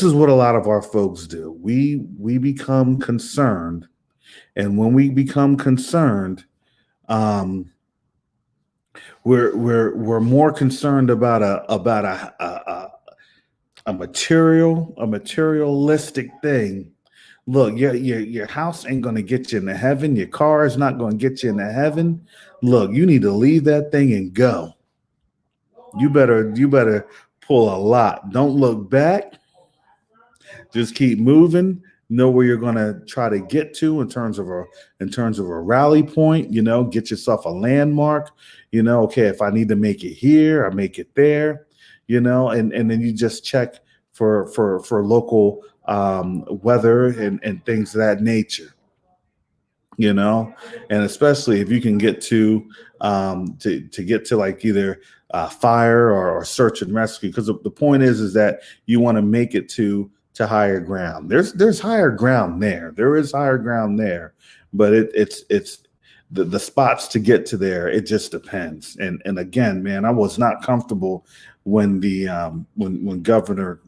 is what a lot of our folks do. We become concerned. And when we become concerned, we're more concerned about a materialistic thing Look, your house ain't gonna get you into heaven. Your car is not gonna get you into heaven. Look, you need to leave that thing and go. You better pull a lot. Don't look back. Just keep moving. Know where you're going to try to get to in terms of a rally point. Get yourself a landmark. Okay, if I need to make it here, I make it there. And then you just check for local weather and things of that nature. And especially if you can get to get to like either fire or search and rescue, because the point is that you want to make it to higher ground. There's higher ground there. There is higher ground there, but it's the spots to get to there. It just depends. And again, man, I was not comfortable when when Governor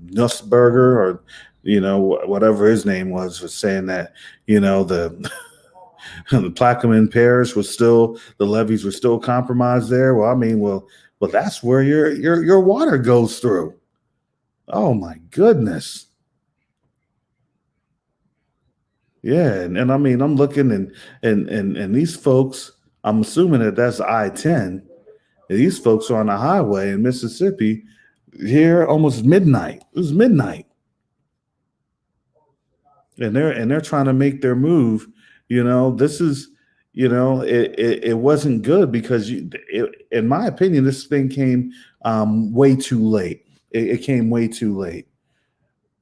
Nussberger, or whatever his name was saying that the the Plaquemine Parish the levees were still compromised there. Well, I mean, well, that's where your water goes through. Oh my goodness. Yeah, and I mean, I'm looking and these folks, I'm assuming that's I-10. These folks are on the highway in Mississippi here almost midnight. It was midnight. And they're trying to make their move. This is, it wasn't good because in my opinion, this thing came way too late. It came way too late.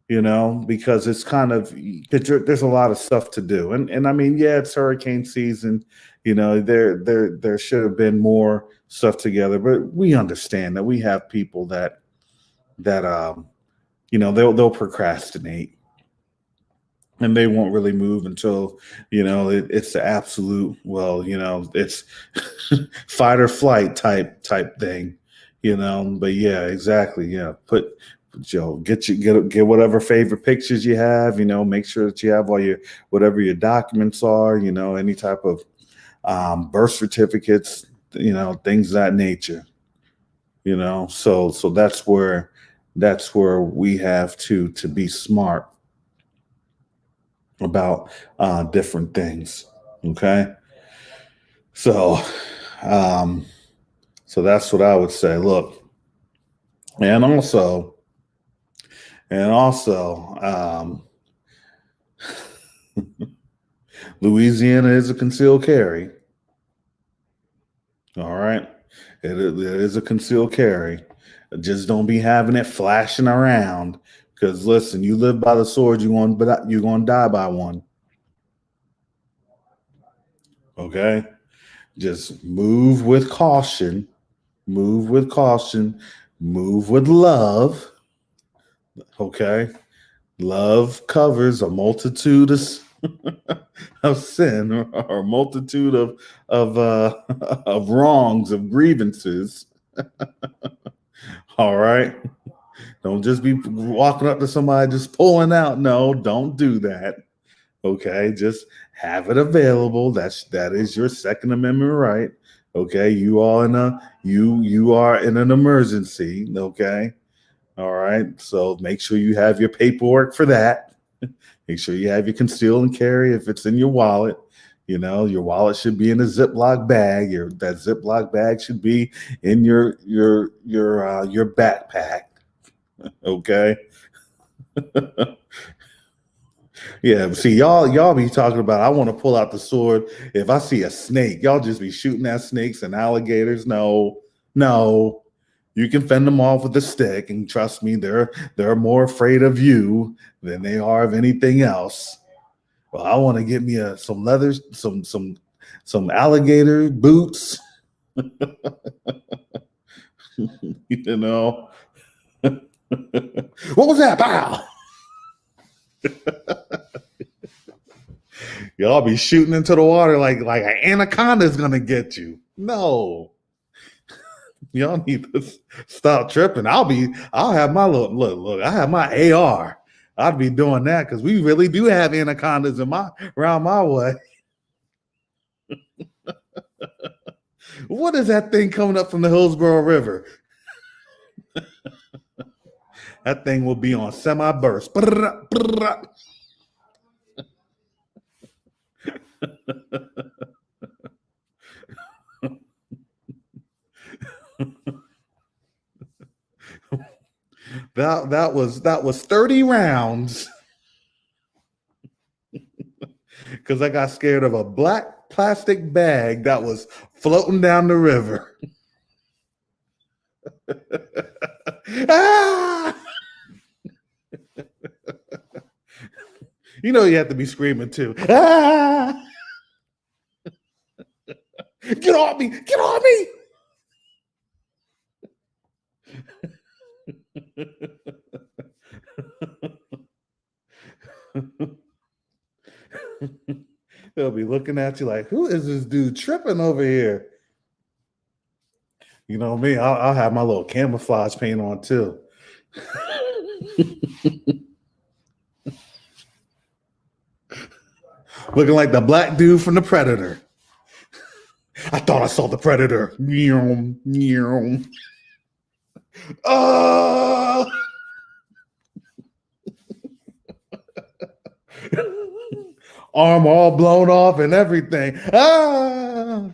Because it's kind of there's a lot of stuff to do, and I mean, yeah, it's hurricane season. There should have been more stuff together, but we understand that we have people that they'll procrastinate and they won't really move until it's the absolute, well, it's fight or flight type thing. But yeah, exactly. Yeah, get whatever favorite pictures you have. Make sure that you have all your whatever your documents are. Any type of birth certificates. Things of that nature. So that's where we have to be smart about different things. Okay, so so that's what I would say. Look, and also, Louisiana is a concealed carry. All right, it is a concealed carry. Just don't be having it flashing around. Because listen, you live by the sword, you're gonna die by one. Okay, just move with caution. Move with caution. Move with love. Okay, love covers a multitude of sin, or a multitude of of wrongs, of grievances. All right. Don't just be walking up to somebody just pulling out. No, don't do that. Okay, just have it available. That is your Second Amendment right. Okay, you are in an emergency. Okay, all right. So make sure you have your paperwork for that. Make sure you have your conceal and carry if it's in your wallet. Your wallet should be in a Ziploc bag. That Ziploc bag should be in your backpack. Okay. Yeah, see, y'all be talking about I want to pull out the sword if I see a snake. Y'all just be shooting at snakes and alligators. No, no. You can fend them off with a stick, and trust me, they're more afraid of you than they are of anything else. Well, I want to get me some leather, some alligator boots. you know. What was that? Pow! Y'all be shooting into the water like an anaconda's gonna get you. No. Y'all need to stop tripping. I'll have my look. I have my AR. I'd be doing that because we really do have anacondas around my way. What is that thing coming up from the Hillsborough River? That thing will be on semi-burst. that was 30 rounds because I got scared of a black plastic bag that was floating down the river. Ah! You know you have to be screaming too. Ah! Get off me! Get off me! They'll be looking at you like, who is this dude tripping over here? You know me, I'll have my little camouflage paint on too. Looking like the black dude from the Predator. I thought I saw the Predator. Oh! Arm all blown off and everything. Ah!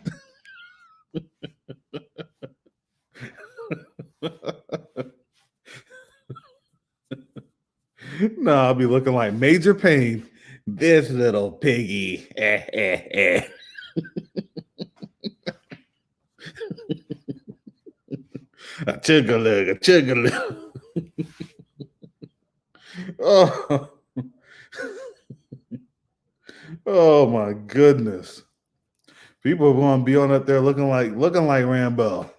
No, I'll be looking like Major Payne. This little piggy. A chuggalug, a chuggalug. Oh. Oh my goodness. People are going to be on up there looking like Rambo.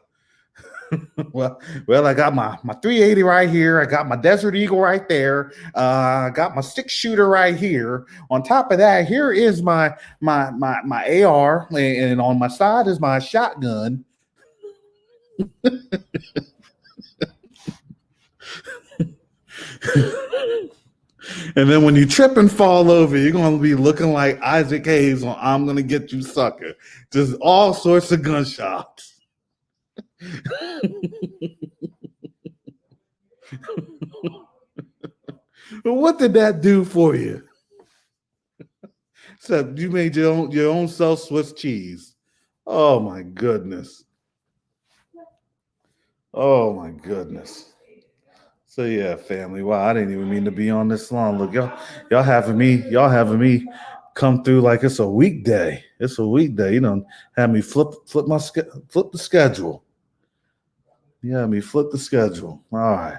well, I got my 380 right here. I got my Desert Eagle right there. I got my 6-shooter right here. On top of that, here is my AR, and on my side is my shotgun. And then when you trip and fall over, you're going to be looking like Isaac Hayes on I'm Going to Get You Sucker. Just all sorts of gunshots. What did that do for you? Except you made your own self Swiss cheese. Oh my goodness. Oh my goodness. So yeah, family. Wow, I didn't even mean to be on this long. Look, y'all having me come through like it's a weekday. It's a weekday. You know, have me flip the schedule. Yeah, me flip the schedule. All right.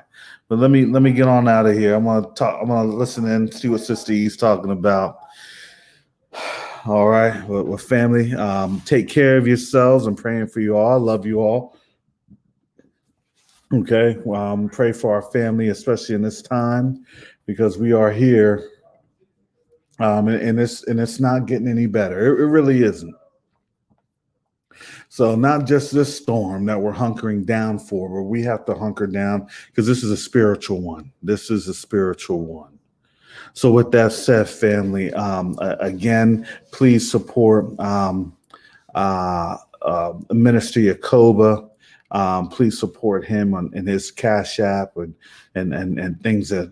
But let me get on out of here. I'm gonna listen and see what Sister E's talking about. All right. Well, family, take care of yourselves. I'm praying for you all. I love you all. Okay. Pray for our family, especially in this time, because we are here. And it's not getting any better. It really isn't. So not just this storm that we're hunkering down for, but we have to hunker down because this is a spiritual one. This is a spiritual one. So with that said, family, again, please support Minister Yacoba. Please support him in his Cash App and things of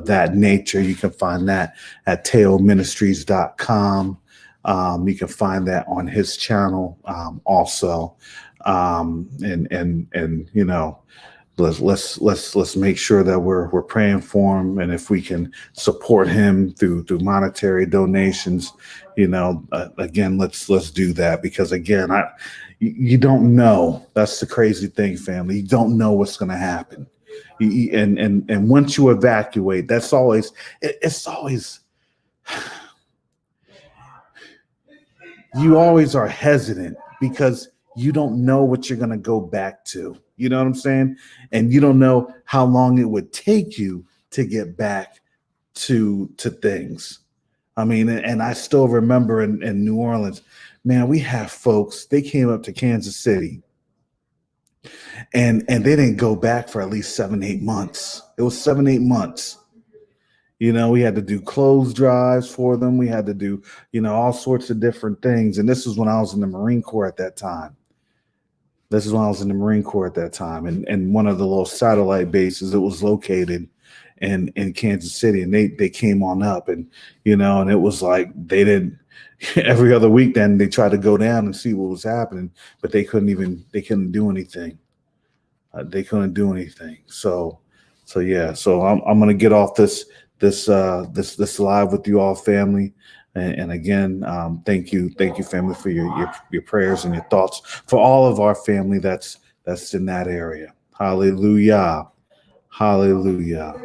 that nature. You can find that at teoministries.com. You can find that on his channel also. And you know, let's make sure that we're praying for him, and if we can support him through monetary donations, you know, again, let's do that, because again, you don't know. That's the crazy thing, family. You don't know what's going to happen. And once you evacuate, it's always you always are hesitant because you don't know what you're going to go back to. You know what I'm saying? And you don't know how long it would take you to get back to things. I mean, and I still remember in New Orleans, man, we have folks, they came up to Kansas City and they didn't go back for at least 7-8 months. It was 7-8 months. You know, we had to do clothes drives for them. We had to do, you know, all sorts of different things. And this is when I was in the Marine Corps at that time. And one of the little satellite bases, it was located in Kansas City, and they came on up, and and it was like they didn't. Every other week, then they tried to go down and see what was happening, but they couldn't do anything. They couldn't do anything. So yeah. So I'm gonna get off this live with you all, family. And again, thank you, family, for your prayers and your thoughts for all of our family that's in that area. Hallelujah, hallelujah.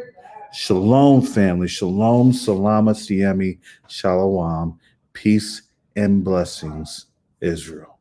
Shalom, family. Shalom, salama, siemi, shalom. Peace and blessings, Israel.